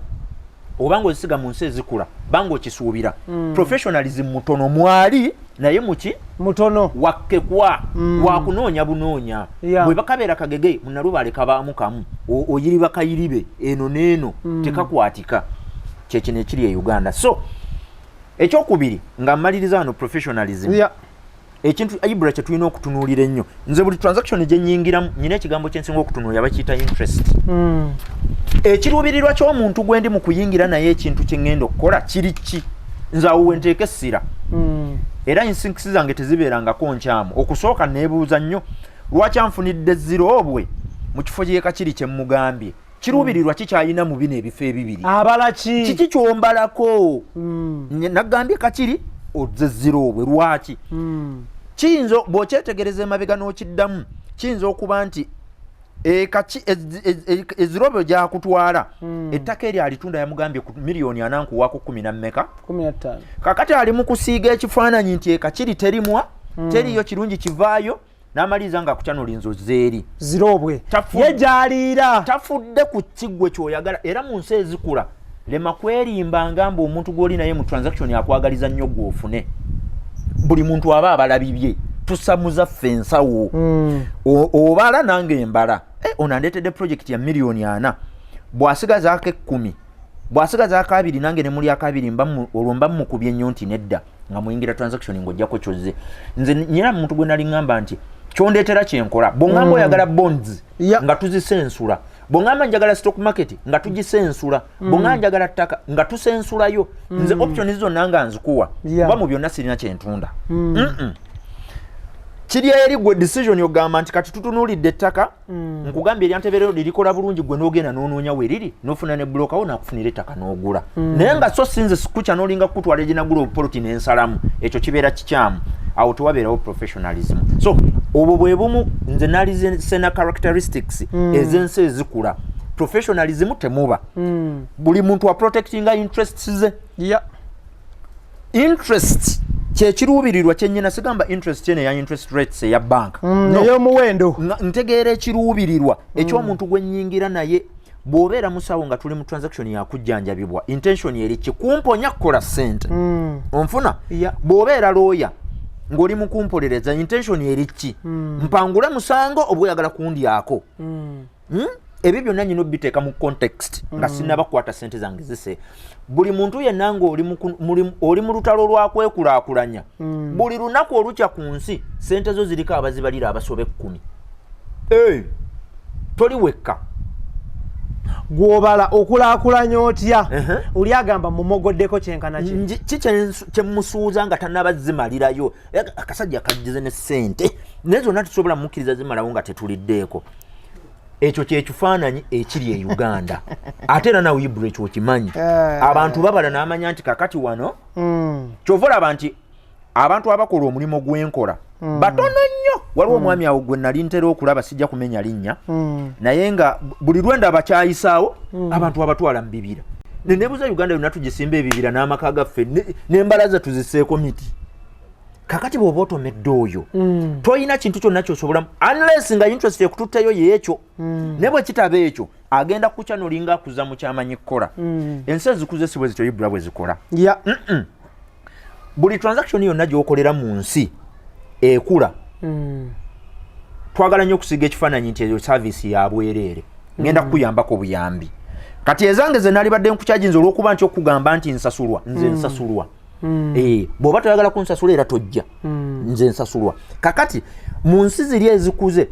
oba ng'ozisiga mu nsi ezikula banga okisuubira professionalism mutono mwali naye muki
mutono
wakkekwa wakunoonya bunoonya bwe bakabeera kagege munalubaale kabaamu kamu oyiri bakayiribe eno n'eno tekakwatika kyekino ekiri e Uganda so ekyokubiri nga mmaliriza wano professionalism ekintu Ibra kye tulina okutunuulira ennyo nze buli transaction gye nnyingiramu nyina ekigambo kye nsinga okutunuulira bakiyita interest ekiruubirirwa ky'omuntu gwe ndi mu kuyingira naye ekintu kye ŋŋenda okukola kiri ki nze awo we nteeka essira era instincts zange tezibeerangako nkyamu okusooka neebuuza nnyo lwaki anfunidde zero bwe mu kifo gyeka kiri kye mmugambye kiruubirirwa kikyalina mu bino ebifo ebibiri
abalaki
kiki kyombalako naggambye kakiri ozze zero bwe lwaki kiyinza bw'okyetegereza emabega n'okiddamu kiyinza okuba nti ezirobo gyakutwala ettaka eri alitunda yamugambye ku miliyoni anankuwako 10 na mmeka
15
kakati ali mu kusiiga ekifaananyi nti ekakiri terimwa teriyo kirungi kivaayo n'amaliza nga kucyanulinzo zeeri
zirobwe ye gyaliira
tafudde ku kiggwe ky'oyagala era mu nsi ezikula lema kwerimba ngamba omuntu gw'oli naye mu transaction yakwagaliza nnyo gw'ofune buli muntu aba abalabibye tusamuza ffensawo obala nange embala onandetedde project ya miliyoni 4 bw'asigazaako 10 bw'asigazaako 2 nange ne muli akabiri olwo mba mukubye ennyo nti nedda nga muyingira transaction ng'ojjako kyozze nze nyina muntu gwe nali ngamba nti kyondeetera kyenkola bw'ongamba oyagala bonds nga tuzisensula bw'ongamba njagala stock market nga tugisensula bw'ongamba njagala ttaka nga tusensulayo nze options zonna nga nzikuwa kuba mu byonna sirina kyentunda kiri eri gwe decision yogamba nti kati tutunuulidde ettaka nkugambye eryanteberero lirikola bulungi gwe n'ogenda n'onoonya weriri n'ofuna ne buloka wo n'akufunira ettaka n'ogula naye nga so sinze sikukya n'olinga kukutwala eginagula obupoloti n'ensalamu ekyo kibeera kikyamu awo tewabeerawo professionalism so obwo bwe bumu nze nalizesena characteristics ez'ensi ezikula professionalism temuba buli muntu wa protectinga interests ze interest kyekiruubirirwa kyennyina sigamba interest kyene ya interest rates eya bank
neyomuwendo
ntegeera ekiruubirirwa eky'omuntu gwe nnyingira naye bw'obeera musawo nga tuli mu transaction yakujjanjabibwa intention eri kikumponya kukola ssente onfuna bw'obeera looya ng'oli mu kumpolereza intention eri ki mpangula musango obweyagala kundyako ebyo byonna nyina obiteeka mu context nga sinnabakwata ssente zange zise buli muntu yenna ng'oli mu lutalo lwakwekulaakulanya buli lunaku olukya ku nsi ssente zo ziriko abazibalira abasobe 10 toli wekka
gw'obala okulaakulanya otya oli agamba mumogoddeko kyenkana
ki kyemusuuza nga tannabazimalirayo akasajja kagize ne ssente naye zonna tusobola mukkiriza zimalawo nga tetuliddeeko ekyo kyekifaananyi ekiri e Uganda ate era nawe Ibra ekyo okimanyi abantu babala n'amanya nti kakati wano kyova olaba nti abantu abakola omulimu gw'enkola batono nnyo waliwo omwami awo gwe nali ntera okulaba sijja kumenya linnya naye nga buli lwenda abakyayisaawo abantu abatwala mu bibira nenebuza Uganda yonna tugisimba ebibira n'amaka gaffe n'embalaza tuziseeko miti kakati bw'oba otomedde oyo toyina kintu kyonna kyosobola unless nga interest ekututteyo yeekyo ne bwe kitaba ekyo agenda kukya nolinga akuza mu kyamanyi kukola ensi ezikuze si bwe zityo Ibra bwe zikola buli transaction yonna gy'okolera mu nsi ekula twagala nnyo okusiga ekifaananyi nti eyo service ya bwereere ngenda kukuyambako buyambi kati ezange ze nalibadde nkukyajinza olw'okuba nti okugamba nti nsasulwa nze nsasulwa bw'oba toyagala kunsasula era tojja nze nsasulwa kakati mu nsi ziri ezikuze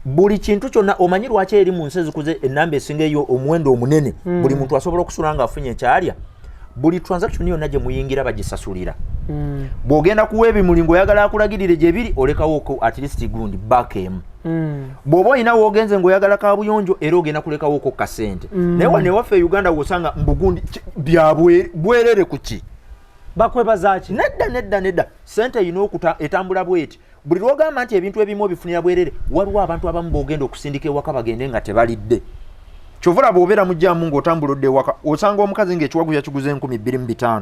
buli kintu kyonna omanyi lwaki eri mu nsi ezikuze ennamba esinga eyo omuwendo omunene buli muntu asobola okusula nga afunye ekyalya buli transaction yonna gye muyingira bagisasulira bw'ogenda kuwa ebimuli ng'oyagala akulagirire gye biri olekawo at least gundi back emu bw'oba olina w'ogenze ng'oyagala kabuyonjo era ogenda kulekawoko kasente naye wane waffe e Uganda w'osanga mbugundi bya bwerere ku ki
bakwebazaaki
nedda sente yina etambula bweti buli lwogamba nti ebintu ebimu obifunira bwerere waliwo abantu abamu b'ogenda okusindika ewaka bagende nga tebalidde kyovula bw'obeera mujjamu ng'otambulodde ewaka osanga omukazi ng'ekiwagu yakiguze 2500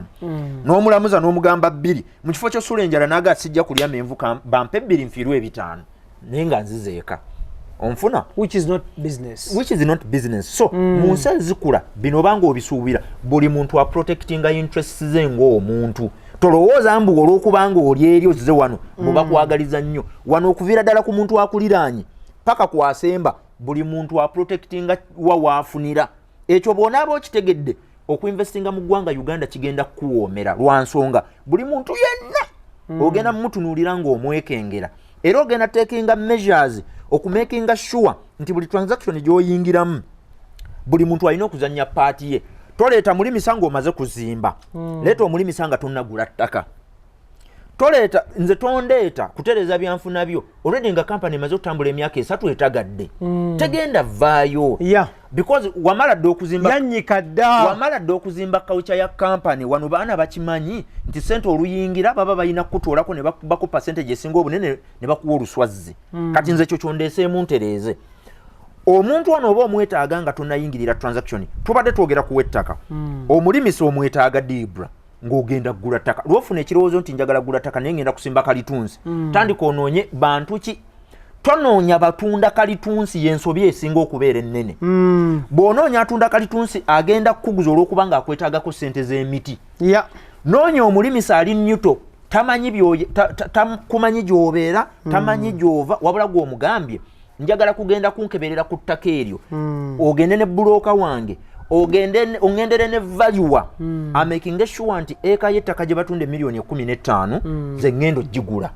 n'omulamuza n'omugamba 2 mu kifo ky'osula enjala n'aga sijja kulya menvu bampe 2 nfiirwe 5 naye nga nzizeeka onfuna
which is not business
so mu nsi ezikula bino obanga obisuubira buli muntu aprotectinga interests ze ng'omuntu tolowooza mbu olw'okubanga oli eri ozze wano muba kwagaliza nnyo wano okuviira ddala ku muntu akuliraanye paka kwasemba buli muntu aprotectinga waafunira ekyo bw'onaaba okitegedde okuinvestinga mu ggwanga Uganda kigenda kukuwoomera lwa nsonga buli muntu yenna ogenda mutunuulira ng'omwekengera era ogenda takinga measures okumakinga sure nti buli transaction gy'oyingiramu buli muntu alina okuzannya paati ye. Toleeta mulimisa ng'omaze kuzimba, leeta omulimisa nga tonnagula ttaka. Toleeta nze tondeeta kutereeza byanfuna byo already nga kampani emaze okutambula emyaka 3 etagadde. Tegenda vaayo because wamala dde okuzimba
yannyika dda,
wamala dde okuzimba culture ya kampani wano baana bakimanyi nti sente oluyingira baba balina kutoolako ne bakubako percentage esinga obunene ne bakuwa oluswazzi. Kati nze ekyo kyondeeseemu ntereeze. Omuntu ono oba omwetaaga nga tonnayingirira transaction tubadde twogera kuwa ettaka. Omulimisa omwetaaga Dibra ng'ogenda kugula ttaka. Lwofuna ekirowoozo nti njagala kugula ttaka naye ngenda kusimba kalitunsi. Tandika onoonye bantu ki. Tonoonya batunda kalitunsi y'ensobi esinga okubeera ennene. Bw'onoonya atunda kalitunsi agenda kukuguza olw'okuba ng'akwetaagako ssente z'emiti. Noonya omulimisa ali nnyuto kumanyi gy'obeera tamanyi gy'ova wabula gw'omugambye njagala kugenda kunkeberera ku ttaka eryo. Ogende ne bulooka wange ongendere ne value amaking sure nti eka y'ettaka gye batunda miliyoni 15 ze ngendo gigula.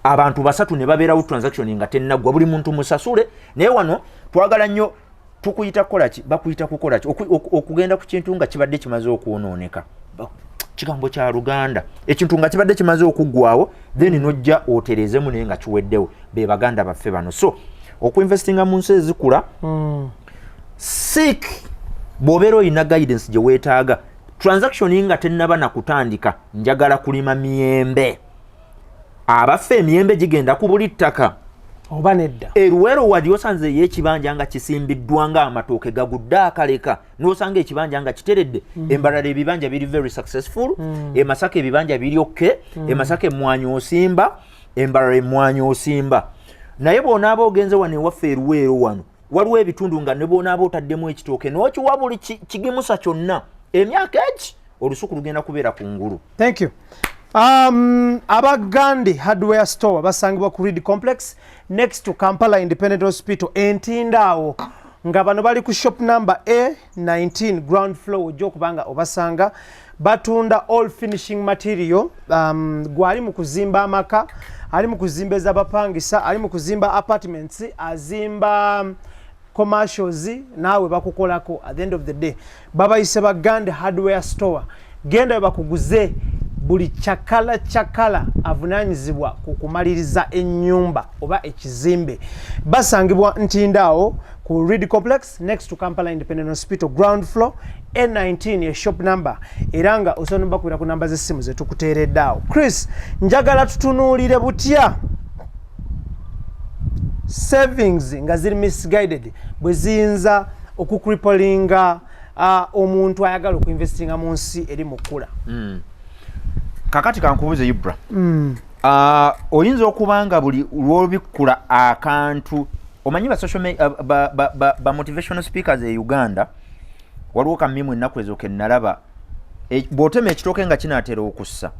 Abantu basatu ne babeerawo transaction nga tennaggwa buli muntu musasule. Naye wano twagala nnyo tukuyita kolaki bakuyita kukolaki okugenda ku kintu nga kibadde kimaze okwonooneka. Kigambo kya Luganda ekintu nga kibadde kimaze okuggwawo then nojja otereezemu naye nga kiweddewo be Baganda baffe bano. So okuinvestinga mu nsi ezikula seek bw'obeera olina guidance gye weetaaga. Transaction nga tennaba na kutandika njagala kulima miyembe. Abaffe emiyembe gigenda ku buli ttaka
oba nedda.
Eruwero wadi osanze y'ekibanja nga kisimbiddwa nga amatooke gagudde akaleka n'osanga ekibanja nga kiteredde. Embalala ebibanja biri very successful. Masaka ebibanja biri okay. Masaka emmwanyi osimba, embalala emmwanyi osimba. Naye bw'onaaba ogenze wano ewaffe eruweero wano waliwo ebitundu nga ne bw'onaaba otaddemu ekitooke n'okiwa buli kigimusa kyonna emyaka eki olusuku lugenda kubeera ku ngulu.
Thank you. Abagandi hardware store basangibwa ku Reed Complex next to Kampala Independent Hospital entindaawo nga bano bali ku shop number A19 ground floor gy'okubanga obasanga batunda all finishing material. Gwali mu kuzimba amaka, ali mu kuzimba ez'abapangisa, ali mu kuzimba apartments, azimba commercials, naawe bakukolako. At the end of the day babayise Bagandi hardware store. Genda bakuguze buli chakala avunanyizibwa ku kumaliriza ennyumba oba ekizimbe. Basangibwa ntindaawo ku Reed Complex next to Kampala Independent Hospital ground floor A19 ye shop number. Era nga osobola bakwira ku namba z'essimu ze tukuteereddaawo. Chris, njagala tutunuulire butya savings nga ziri misguided bwe ziyinza okucripplinga omuntu ayagala okuinvestinga mu nsi eri mukula.
Kakati kankubuze Ibra. Oyinza okubanga buli lw'obikkula akantu omanyi ba social media ba motivational speakers e Uganda waliwo kamimu ennaku ezo kennalaba bw'otema ekitooke nga kinaatera okussa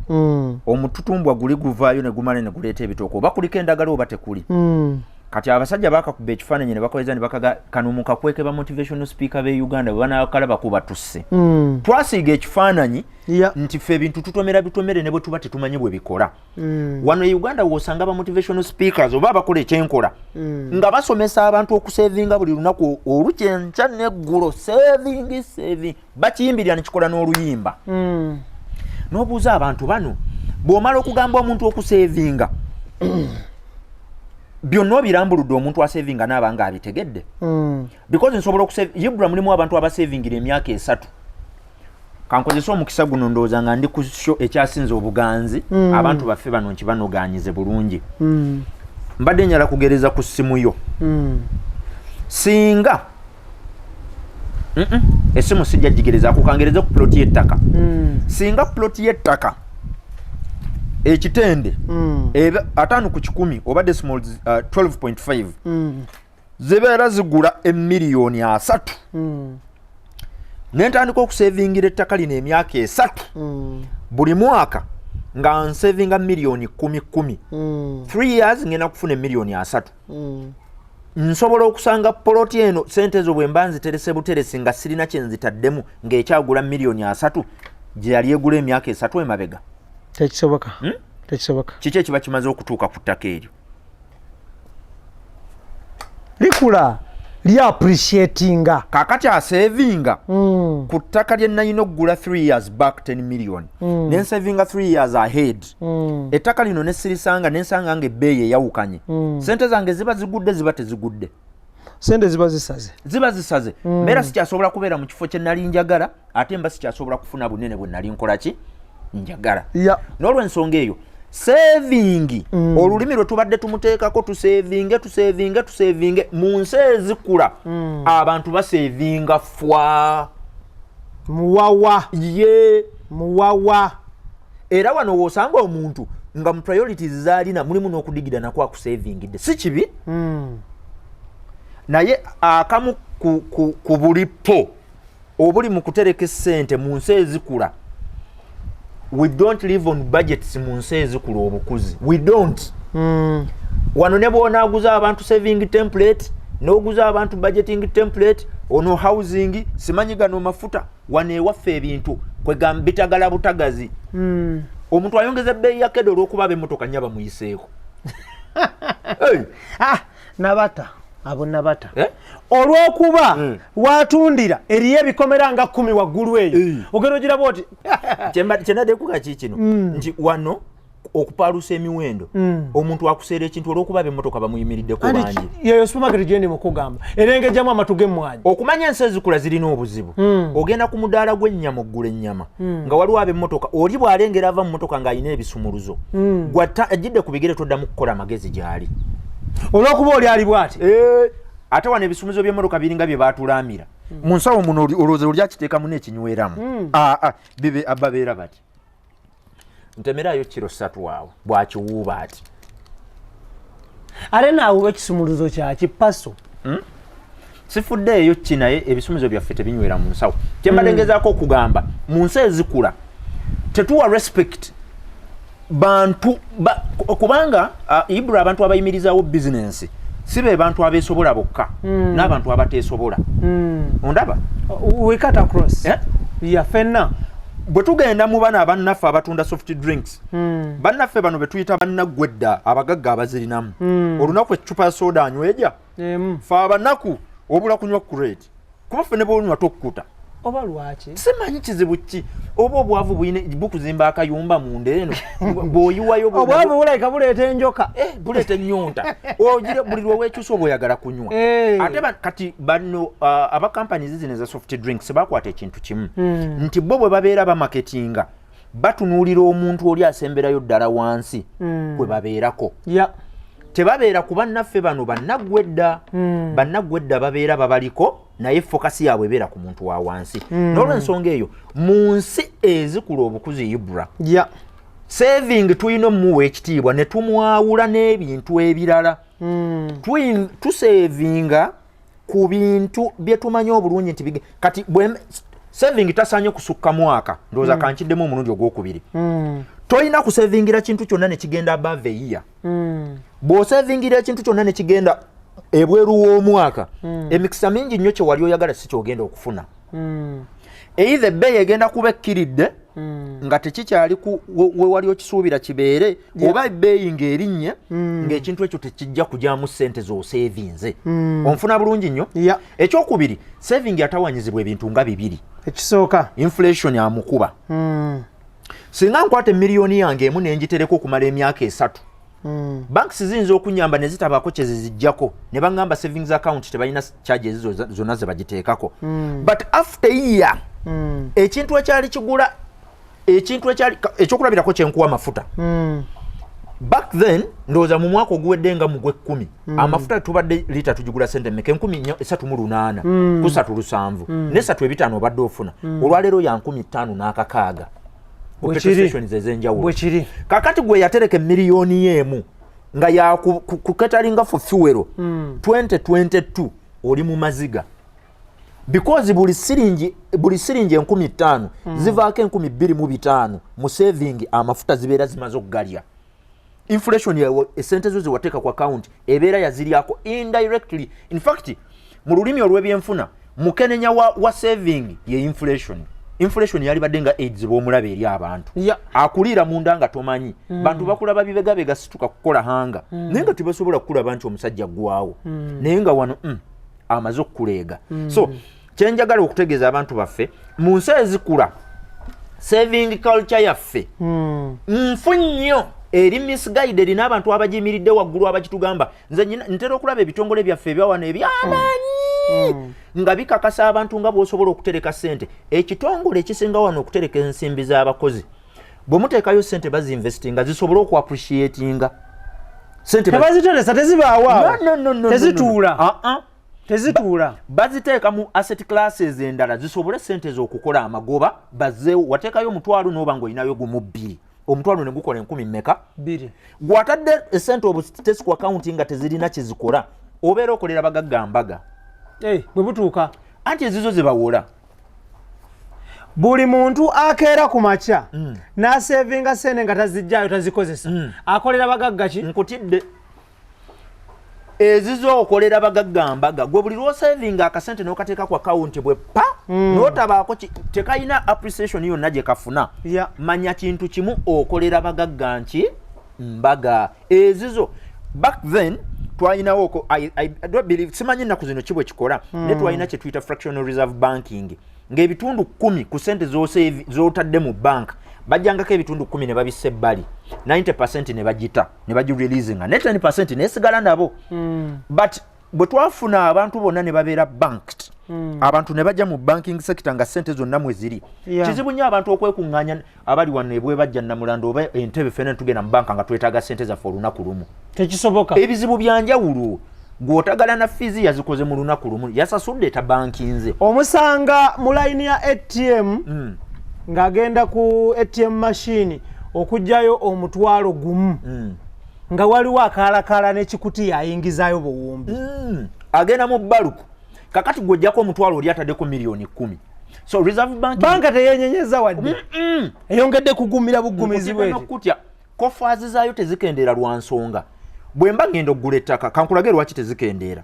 omututumbwa guli guvaayo ne gumale ne guleeta ebitooke oba kuliko endagala oba tekuli. Kati abasajja bakakuba ekifaananyi ne bakoleza ne bakaga kano mu kakweke ba motivational speaker be Uganda bwe banaakalaba kuba tusse. Twasiiga ekifaananyi nti ffe ebintu tutomera bitomere ne bwe tuba tetumanyi bwe bikola. Wano e Uganda w'osanga ba motivational speakers oba bakola ekyenkola nga basomesa abantu okusevinga buli lunaku olukyenkya n'eggulo saving bakiyimbirira ne kikola n'oluyimba. N'obuuza abantu bano bw'omala okugamba omuntu okusevinga byonna obirambuludde omuntu asevinga n'aba nga abitegedde. Because nsobola Ibra mulimu abantu abasevingira emyaka 3. Kankozesa omukisa guno ndowooza nga ndi ku show ekyasinze obuganzi abantu baffe bano nkibanogaanyize bulungi. Mbadde nyala kugereza ku ssimu yo. Singa essimu sijja gigereza kukangereza ku ploti y'ettaka. Singa ploti y'ettaka ekitende atano ku 10 oba decimal 12.5 zibeera zigula emiliyoni 3 nentandika okusevingira ettaka lino emyaka 3 buli mwaka nga nsevinga miliyoni 10 3 years ngenda kufuna emiliyoni 3 nsobola okusanga poloti eno sente zo bwe mba nziterese buteresi nga sirina kye nzitaddemu ng'ekyagula miliyoni 3 gye yali egula emyaka 3 emabega.
Tekisoboka. tekisoboka
kiki ekiba kimaze okutuuka ku ttaka eryo
likula lya appreciatinga
kakati asevinga ku ttaka lye nalina okugula 3 years back 10 million nensevinga 3 years ahead ettaka lino nesirisanga nensanga nga ebbeeyi eyawukanye sente zange ziba zigudde ziba tezigudde
sente ziba zisaze
mbeera sikyasobola kubeera mu kifo kye nali njagala ate mba sikyasobola kufuna bunene bwe nali nkola ki njagala n'olwensonga eyo saving olulimi lwe tubadde tumuteekako tusevinge mu nsi ezikula abantu basevinga fwa
muwawa
era wano woosanga omuntu nga mu priorities zaalina mulimu n'okudigira nakwo akusavingidde si kibi naye akamu ku bulipo obuli mu kutereka essente mu nsi ezikula we don't live on budgets mu nsi ezikula obukuzi we don't wano ne bw'onaaguza abantu saving template n'oguza abantu budgeting template ono housing simanyi gano mafuta wano ewaffe ebintu kwegamba bitagala butagazi omuntu ayongeza ebbeeyi ya kedo olw'okuba ab'emmotoka nnyo bamuyiseeko
nabata abo nabata olw'okuba watundira eriyo ebikomera nga 10 waggulu eyo ogenda ogiraba oti
kyenadekuka kikino nti wano okupaalusa emiwendo omuntu akuseera ekintu olw'okuba ab'emmotoka bamuyimiriddeko bangi
yeyo supermarket gyendi mukugamba erengejjamu amatu g'emmwanyi
okumanya ensi ezikula zirina obuzibu ogenda ku mudaala gw'ennyama oggula ennyama nga waliwo ab'emmotoka oli bw'alengera ava mu mmotoka ng'alina ebisumuluzo ajjidde ku bigere toddamu kukola amagezi gy'ali
olw'okuba oli ali bw'ati
ate wano ebisumuzo by'emmotoka biringa bye baatulamira mu nsawo muno olowooza oli akiteekamu n'ekinywereramu bibe ababeera bati ntemerayo kiro 3 waawe bwakiwuuba ati
ate naawuba ekisumuluzo kyakipaso
sifuddeeyo ki naye ebisumuzo byaffe tebinywera mu nsawo kyembadde ngezaako okugamba mu nsi ezikula tetuwa respect bantu kubanga ibula abantu abayimirizaawo bizinensi si be bantu abeesobola bokka n'abantu abateesobola ondaba
we cut across fenna
bwe tugenda mu bana abannaffe abatunda soft drinks bannaffe bano be tuyita bannaggwedda abagagga abazirinamu olunaku eccupa ya soda anyweja fe abannaku obula kunywa kureti kuba ffe ne bwonywa tokkuta
oba lwaki
simanyi kizibu ki oba obwavu bukuzimba akayumba munda eno bw'oyiwayo
obwavu bulayika buleeta enjoka
buleeta ennyonta ogire buli lweweekyusa oba oyagala kunywa ate kati bano abakampanies zino eza soft drinks bakwata ekintu kimu nti bo bwe babeera bamaketinga batunuulira omuntu oli asemberayo ddala wansi kwe babeerako tebabeera ku bannaffe bano bannaggwedda babeera babaliko naye fokasi yaabwe ebeera ku muntu wa wansi n'olwensonga eyo mu nsi ezikula obukuzi ibra saving tulina omuwa ekitiibwa ne tumwawula n'ebintu ebirala tusavinga ku bintu bye tumanyi obulungi nti kati saving tasaanye kusukka mwaka ndowooza kankiddemu omulundi ogwokubiri tolina kusavingira kintu kyonna ne kigenda above year bw'osavingira ekintu kyonna ne kigenda ebweru w'omwaka emikisa mingi nnyo kye wali oyagala si kyogenda okufuna either ebbeeyi egenda kuba ekkiridde nga tekikyali we wali okisuubira kibeere oba ebbeeyi ng'erinnye ng'ekintu ekyo tekijja kugyamu ssente z'osevinze onfuna bulungi nnyo ekyokubiri saving atawanyizibwa ebintu nga 2
ekisooka
inflation amukuba singa nkwata emiliyoni yange emu n'engitereka okumala emyaka 3 banks ziyinza okunyamba ne zitabaako kye zizijjako ne baŋŋamba savings account tebalina charges zonna ze bagiteekako but after year ekintu ekyali kigula ekyokulabirako kyenkuwa amafuta back then ndowooza mu mwaka oguwedde nga mu gwe-10 amafuta tubadde lita tugigula sente mmeka 1,308 ku 3,700 ne 3,500 obadde ofuna olwaleero ya 5,500 n'akakaaga
bwekiri
kakati gwe yatereka emiliyoni y'emu nga ya ku catering for fuel 2022 oli mu maziga because buli siringi 5,000 zivaako 2,500 mu saving amafuta zibeera zimaze okugalya inflation yawo esente zo ziwateeka ku account ebeera yaziryako indirectly in fact mu lulimi olw'ebyenfuna mukenenya wa saving ye inflation inflation yali badenga AIDS bomulabe eri abantu akulira munda nga tomanyi bantu bakulaba bibega situka kukola hanga nenga tibasobola kukulaba nti omusajja gwawo nenga wano amaze okuleega so kyenjagala okutegeeza abantu baffe mu nsi ezikula saving culture yaffe nfunyo eri misguided n'abantu abajimiridde waggulu abakitugamba nze ntera okulaba ebitongole byaffe ebyawana ebyamaanyi nga bikakasa abantu nga bw'osobola okutereka ssente ekitongole ekisinga wano okutereka ensimbi z'abakozi bwe muteekayo ssente bazinvestinga zisobole okuappreciatinga
tebaziteresa tezibaawa tezituula
baziteeka mu asset classes endala zisobole ssente z'okukola amagoba bazzeewo wateekayo omutwalo n'oba ng'olinayo gumu bbiri omutwalo ne gukola 10 mmeka gw'atadde essente obutesi ku akawunti nga tezirina kyezikola obeera okolera bagaggambaga
bwe butuuka
anti ezizo ze bawola
buli muntu akeera ku makya n'asevinga ssente nga tazijjaayo tazikozesa akolera bagagga ki
nkutidde ezizo okolera bagaggambaga gwe buli lw'osevinga akasente n'okateeka ku akawunti bwe pa n'otabaako tekayina appreciation yonna gye kafuna manya kintu kimu okolera bagagga nki mbaga ezizo back then twalinawo I don't believe simanyi ennaku zino kibwe kikola ne twalina kye tuyita fractional reserve banking ng'ebitundu 10 ku ssente z'otadde mu bank bajjangako ebitundu 10 ne babissa ebbali 90% ne bagita ne bagireleasinga ne 10% nesigala nabo but bwe twafuna abantu bonna ne babeera banked abantu ne bajja mu banking sector nga ssente zonna mwe ziri kizibu nnyo abantu okwekuŋŋaanya abali wano ebwe bajja Namulando oba Entebbe ffenna tugenda mu banka nga twetaaga ssente zaffe olunaku lumu
tekisoboka
ebizibu byanjawulo gw'otagala na fizi yazikoze mu lunaku lumu yasasudde tabankinze
omusanga mu layini ya ATM ng'agenda ku ATM machine okujjayo omutwalo gumu nga waliwo akaalakaala n'ekikuti yayingizaayo buwumbi
agenda mu baluku kakati gw'ojjako omutwalo oli ataddeko miliyoni 10 so reserve
banka teyenyenyeza wadde eyongedde kugumira bugumizi bweti
kutya kofazi zaayo tezikendeera lwa nsonga bwe mba ngenda oggula ettaka kankulage lwaki tezikendeera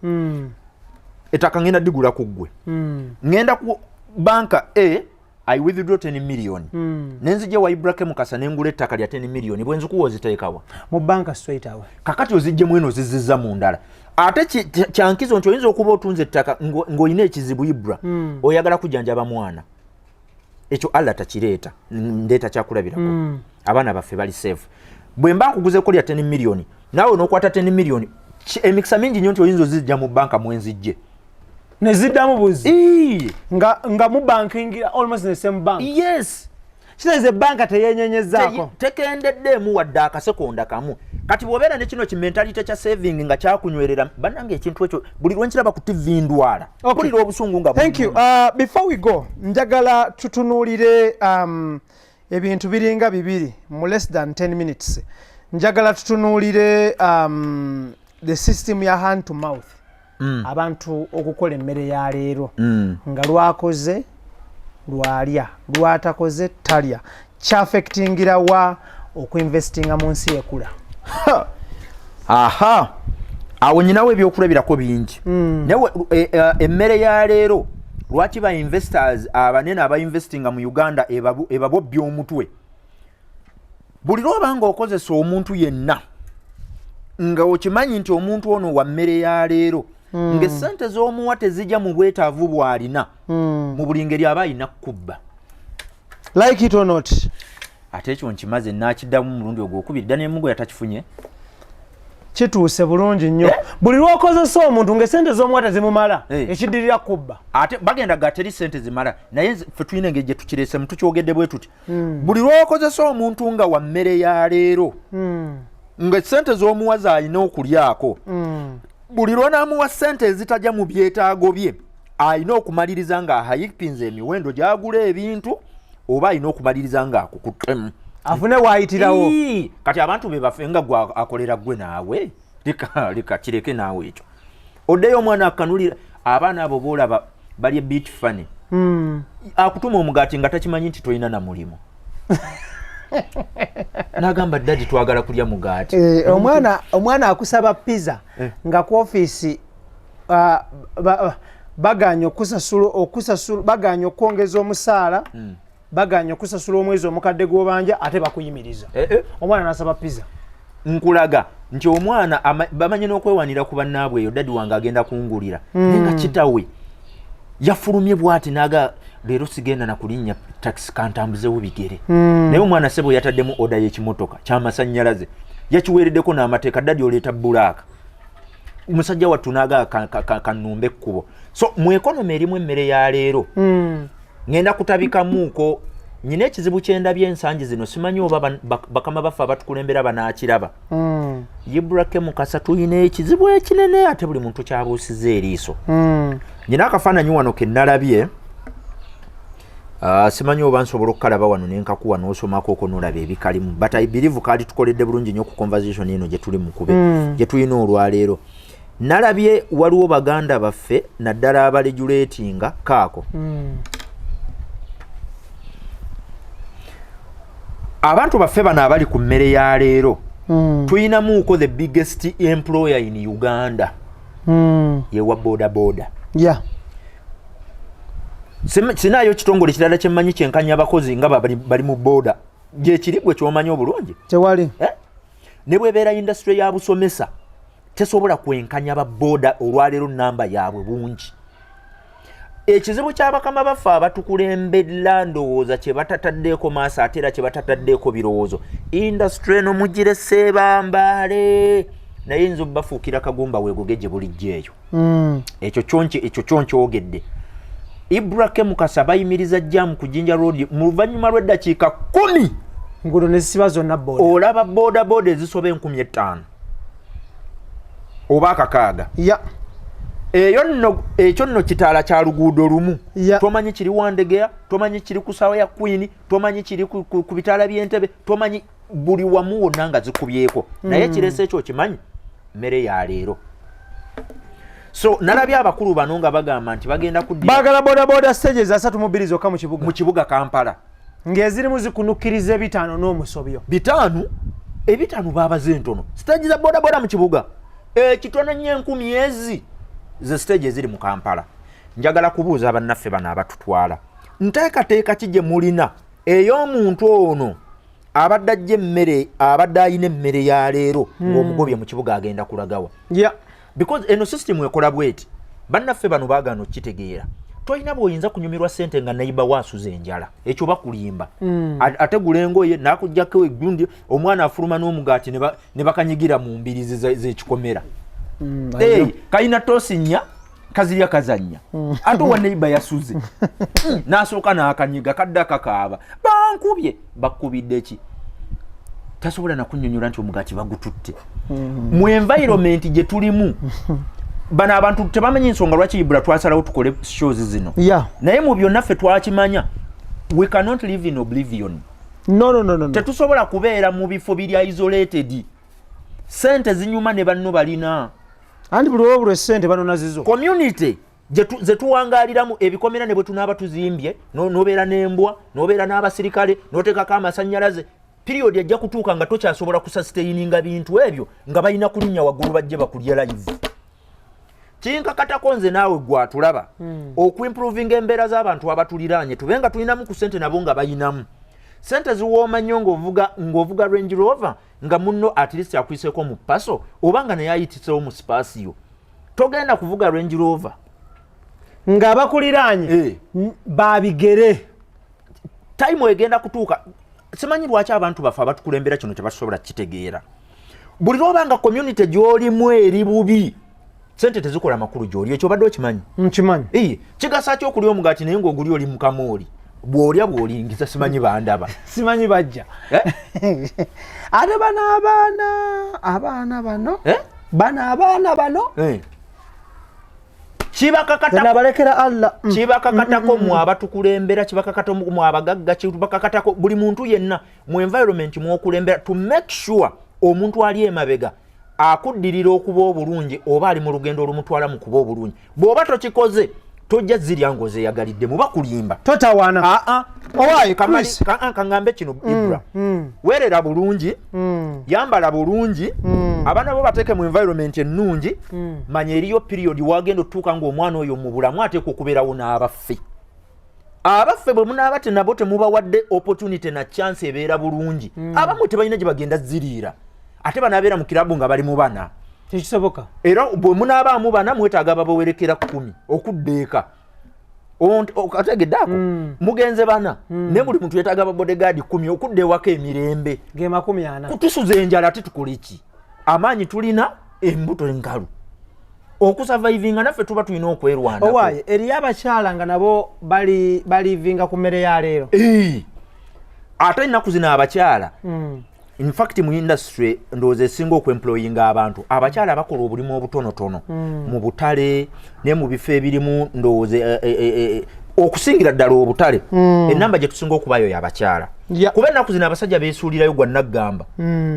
ettaka ngenda digula ku ggwe ngenda ku banka I withdraw 10 million nenzije wa Ibrahim Mukasa nengula ettaka lya 10 million bwe nzikuwa oziteekawa
mu banka straight away
kakati ozijje mweno zizizza mu ndala ate kyankizo nti oyinza okuba otunze ettaka ng'olina ekizibu Ibra oyagala kujanjaba mwana ekyo Allah takireeta ndeeta kyakulabirako abaana baffe bali safe bwe mba nkuguzeko lya 10 million naawe n'okwata 10 million emikisa mingi nnyo nti oyinza ozijja mu banka mwenzijje
neziddamu buzi nga mu banking almost the same bank
yes
kitegeeza banka teyenyenyezaako
tekendeddeemu wadde akasekonda kamu kati bw'obeera ne kino kimentalite kya saving nga kyakunywerera bannange ekintu ekyo buli lwenkiraba ku TV ndwala kulira obusungu nga
thank you before we go njagala tutunuulire ebintu biringa bibiri mu less than 10 minutes njagala tutunuulire the system ya hand to mouth abantu okukola emmere ya leero nga lwakoze lwalya lwatakoze talya kyaffectingira wa okuinvestinga mu nsi ekula
awo nyinawo ebyokulabirako bingi naye emmere ya leero lwaki ba investors abanene abainvestinga mu Uganda ebabobya omutwe buli lwobanga okozesa omuntu yenna nga okimanyi nti omuntu ono wa mmere ya leero ng'essente z'omuwa tezijja mu bwetaavu bw'alina mu buli ngeri aba alina kubba
like it or not
ate ekyo nkimaze nakiddamu mulundi ogwokubiri dda n'emugo yatakifunye
kituuse bulungi nnyo buli lw'okozesa omuntu ng'essente z'omuwa tezimumala ekiddirira kubba ate
bagenda gateri ssente zimala naye ffe tulina engeri gye tukireesemu tukyogedde bwe tuti buli lw'okozesa omuntu nga wa mmere ya leero nga ssente z'omuwa z'alina okulyako buli lw'onaamuwa ssente ezitajja mu byetaago bye alina okumaliriza ng'ahayipinze emiwendo gy'agula ebintu oba alina okumaliriza ng'akukuttemu
afune waayitirawo
kati abantu be bafe nga gwe akolera gwe naawe leka kireke naawe ekyo oddeyo omwana akanulira abaana abo boolaba bali ebit fani akutuma omugaati nga takimanyi nti tolina na mulimu nagamba dadi twagala kulya mugaati
omwana akusaba pizza nga ku ofiisi baganya okusasula baganya okwongeza omusaala baganya okusasula omwezi omukadde gw'obanja ate bakuyimiriza omwana n'asaba pizza
nkulaga nti omwana bamanye n'okwewanira ku bannaabwe eyo dadi wange agenda kungulira nga kitawe yafulumye bw'ati naga leero sigenda na kulinnya taxi kantambuzewo bigere naye omwana sebo yataddemu oda y'ekimotoka ky'amasannyalaze yakiweereddeko n'amateeka dadi oleeta bulaaka umusajja wattu naga kanumbe ekkubo so mu ekonomi erimu emmere ya leero ngenda kutabikamuuko nyina ekizibu kyendabye ensangi zino simanyi oba bakama baffe abatukulembera banaakiraba Ibrahim Mukasa tuyina ekizibu ekinene ate buli muntu kyabuusiza eriiso nyina akafaananyi wano ke nnalabye simanyi oba nsobola okukalaba wano nenkakuwa n'osomako oko n'olaba ebikalimu but I believe kaali tukoledde bulungi nnyo ku conversation eno gye tuli mukube gye tulina olwaleero nalabye waliwo baganda baffe naddala abaregulatinga kaako abantu baffe bano abali ku mmere ya leero tuyinamuuko the biggest employer in Uganda yewa boda
yeah.
Sinayo kitongole kirala kyemmanyi kyenkanya abakozi nga bali mu boda gyekiri gwe kyomanyi obulungi
tewali
ne bwebeera industry ya busomesa tesobola kwenkanya ba boda olwaleero namba yaabwe bungi ekizibu ky'abakama baffe abatukulembera ndowooza kye batataddeeko maaso ate era kye batataddeeko birowoozo industry eno mugire seebambaale naye nzo bafuukira kagumba weegoge gye bulijjo eyo ekyo kyonkyogedde Ibrahim Mukasa bayimiriza jjamu ku Jinja Road mu luvannyuma lw'eddakiika 10
ngulo ne zisiba zonna boda
olaba boda ezisoba 5,000 oba akakaaga ekyo nno kitaala kya luguudo lumu tomanyi kiri Wandegeya tomanyi kiri ku Sawa ya Queen tomanyi kiri ku bitaala by'Entebbe tomanyi buli wamu wonna nga zikubyeko naye kirese ekyo kimanyi mmere ya leero so nalabye abakulu bano nga bagamba nti bagenda
bagala boda stages 3 zokka mu
kibuga Kampala
ng'ezirimu zikunukiriza 5 n'omusobyo
5 baabaze ntono stage za boda mu kibuga kitono nnyo 10,000 ze stage eziri mu Kampala njagala kubuuza abannaffe bano abatutwala nteekateeka ki gye mulina ey'omuntu ono abadde ajja emmere abadde ayina emmere ya leero ng'omugobye mu kibuga agenda kulagawa because eno system ekola bweti bannaffe bano baagana okitegeera toyina bw'oyinza kunyumirwa ssente nga nayiba waasuza enjala ekyo bakulimba ategula engoye n'akugyako eggundi omwana afuluma n'omugaati ne bakanyigira mu mbirizi z'ekikomera kalina toosinya kazirya kazannya ate wa nayiba yasuze n'asooka n'akanyiga kadde akakaaba bankubye bakubidde ki tasobola nakunnyonnyola nti omugaati bagututte mu environment gye tulimu bano abantu tebamanyi ensonga lwaki Ibra twasalawo tukole shows zino naye mu byonna ffe twakimanya we cannot live in oblivion
no
tetusobola kubeera mu bifo biri isolated sente zinyuma ne banno balina
andi buli sente bano nazizo
community ze tuwangaaliramu ebikomera ne bwe tunaaba tuzimbye nobeera n'embwa nobeera n'abasirikale noteekako amasannyalaze period ajja kutuuka nga tokyasobola kusustaininga bintu ebyo nga balina kulinnya waggulu bajje bakulya live kinkakatako nze naawe gwatulaba okuimprovinga embeera z'abantu abatuliraanye tube nga tulinamu ku sente nabo nga bayinamu sente ziwooma nnyo ng'ovuga Range Rover nga munno at least akwiseeko mu paso oba nga naye ayitisewo mu spasiyo togenda kuvuga Range Rover
ng'abakuliraanye babigere
time egenda kutuuka simanyi lwaki abantu baffe abatukulembera kino tebasobola kitegeera buli lwobanga community gy'olimu eri bubi sente tezikola makulu gy'oli ekyo obadde okimanyi
nkimanyi
kigasa ki okulya omugaati naye ng'oguli oli mu kamooli bw'olya bw'olingiza simanyi bandaba
simanyi bajja ate abaana bano
kibakakatako mu abatukulembera kibakakatako mu abagagga kibakakatako buli muntu yenna mu environment mw'okulembera to make sure omuntu ali emabega akuddirira okuba obulungi oba ali mu lugendo olumutwala mu kuba obulungi bw'oba tokikoze tojja zirya ngoze yagalidde muba kulimba
totawana
owaye kaŋŋambe kino Ibra weerera bulungi yambala bulungi abaana bo bateeke mu environment ennungi manya eriyo period wagenda otuuka ng'omwana oyo mu bulamu ateeka okubeerawo n'abaffe abaffe bwe munaaba tenabo temubawadde opportunity na chance ebeera bulungi abamu tebalina gye bagenda ziriira ate banaabeera mu kirabu nga bali mu bana
tekisoboka
era bwe munaabaamu bana mwetaaga ababawerekera 10 okuddeeka okategeddaako mugenze bana ne buli muntu yeetaaga ababodegaadi 10 okudda ewaka emirembe
ge 40
kutusuza enjala ate tukole ki amaanyi tulina embuto enkalu okusurvivinga naffe tuba tulina okwerwanako
owaaye eriyo abakyala nga nabo balivinga ku mmere ya leero
ate ennaku zino abakyala in fact mu industry ndowooza esinga okwemployinga abantu abakyala bakola obulimu obutonotono mu butale ne mu bifo ebirimu ndowooza okusingira ddala obutale ennamba gye tusinga okubayo y'abakyala kuba ennaku zino abasajja beesuulirayo gwa naggamba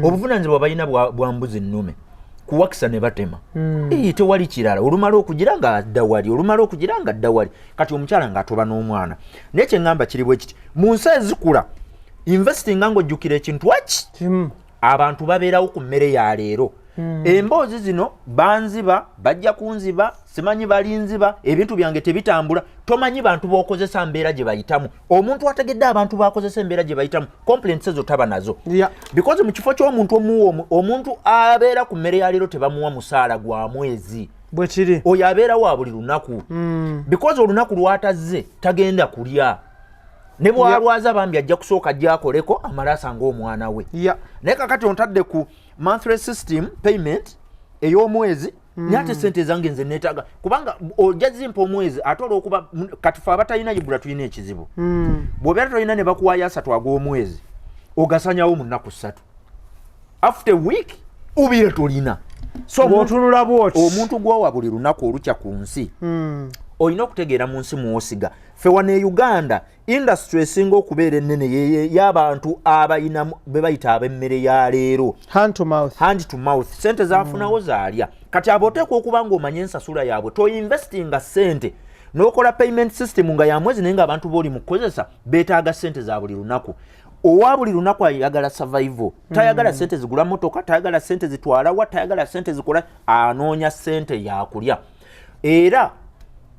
obuvunaanyizibwa balina bwa mbuzi nnume kuwakisa ne batema tewali kirala olumala okugira nga adda wali olumala okugira nga adda wali kati omukyala ng'atoba n'omwana naye kyeŋŋamba kiri bwe kiti mu nsi ezikula investing ng'ojjukira ekintu waki abantu babeerawo ku mmere ya leero emboozi zino banziba bajja kunziba simanyi balinziba ebintu byange tebitambula tomanyi bantu b'okozesa mbeera gye bayitamu omuntu ategedde abantu b'akozesa embeera gye bayitamu complaints ezo taba nazo because mu kifo ky'omuntu omuntu abeera ku mmere ya leero tebamuwa musaala gwa mwezi
bwe kiri
oyo abeera wa buli lunaku because olunaku lwatazze tagenda kulya ne bwalwaza bambi ajja kusooka gy'akoleko amala asanga omwana we naye kakati ontadde ku monthly system payment ey'omwezi nyate sente zange nze neetaaga kubanga ojja zimpa omwezi ate olw'okuba kati fe abatalina Uganda tulina ekizibu bw'obeera tolina ne bakuwaayo 3 ag'omwezi ogasanyawo mu nnaku 3 after week ubiire tolina so
bw'otunula bwoti
omuntu gwowa buli lunaku olukya ku nsi olina okutegeera mu nsi muwosiga fe wano e Uganda industry esinga okubeera ennene y'abantu abalina be bayita ab'emmere ya leero hand to mouth sente zaafunawo zaalya kati abo oteekwa okuba ng'omanya ensasula yaabwe toinvestinga sente n'okola payment system nga ya mwezi naye ng'abantu b'oli mu kukozesa beetaaga sente za buli lunaku owa buli lunaku ayagala survival tayagala sente zigula motoka tayagala sente zitwala wa tayagala sente zikola anoonya sente yakulya era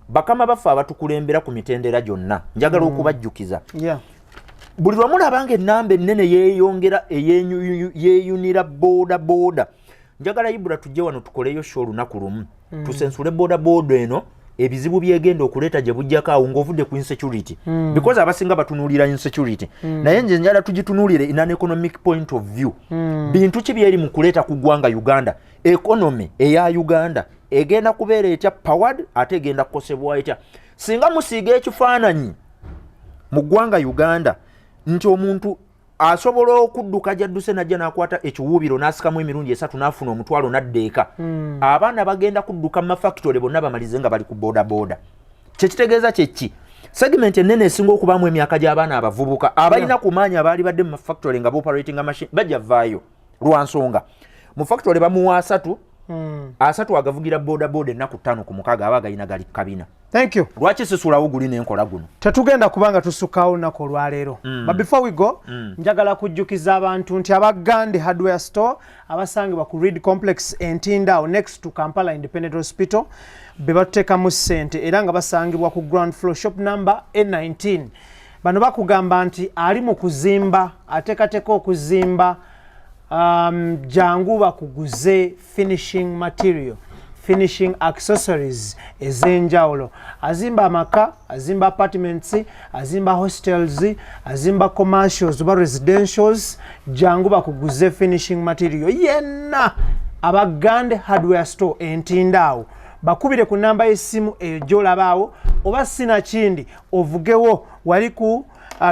bakama baffe abatukulembera ku mitendera gyonna njagala okubajjukiza buli lwamu labanga ennamba ennene yeeyongera yeeyunira booda njagala Ibula tujje wano tukoleyo show olunaku lumu tusensule booda eno ebizibu byegenda okuleeta gye bujjako awo ng'ovudde ku insecurity because abasinga batunuulira insecurity naye nje njala tugitunuulire in an economic point of view bintu ki byeri mu kuleeta ku ggwanga Uganda economy eya Uganda egenda kubeera etya powered ate egenda kukosebwa etya singa musiiga ekifaananyi mu ggwanga Uganda nti omuntu asobola okudduka jadduse najja n'akwata ekiwuubiro n'asikamu emirundi 3 n'afuna omutwalo n'addeeka abaana bagenda kudduka mu mafactory bonna bamalize nga bali ku booda kyekitegeeza kyeki segment ennene esinga okubaamu emyaka gy'abaana abavubuka abalina ku maanyi abaali badde mu mafactory nga booperating machine bajja vaayo lwa nsonga mu factory bamuwa 3 agavugira booda ennaku 5 ku 6 aba agayina gali kabina.
Thank you.
Lwaki sisulawo guli n'enkola guno?
Tetugenda kubanga tusukkawo olunaku olwaleero. But before we go, njagala kujjukiza abantu nti Abagande Hardware Store abasangibwa ku Reed Complex Entindao next to Kampala Independent Hospital be batuteekamu ssente era nga basangibwa ku ground floor shop number N19. Bano bakugamba nti ali mu kuzimba ateekateeka okuzimba jangu bakuguze finishing material, finishing accessories ez'enjawulo. Azimba amaka, azimba apartments, azimba hostels, azimba commercials oba residentials, jangu bakuguze finishing material yenna. Abagande Hardware Store Entindao bakubire ku namba y'essimu gy'olabaawo oba sinakindi ovugewo wali ku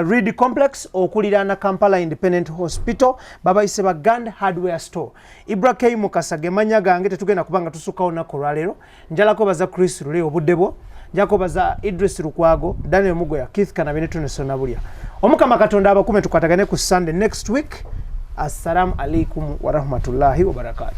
Reed Complex okuliraana Kampala Independent Hospital babayise Bagande Hardware Store. Ibrahim Mukasage manya gange tetugenda kubanga tusukkawo olunaku olwaleero. Njalako baza chrisluleuganda obudde bwo, njako baza Idris Lukwago, Daniel Mugoya, Keith Kanabine tunesona bulya. Omukama Katonda abakume tukwatagane ku Sunday next week. Assalamu alaikum wa rahmatullahi wa barakatuh.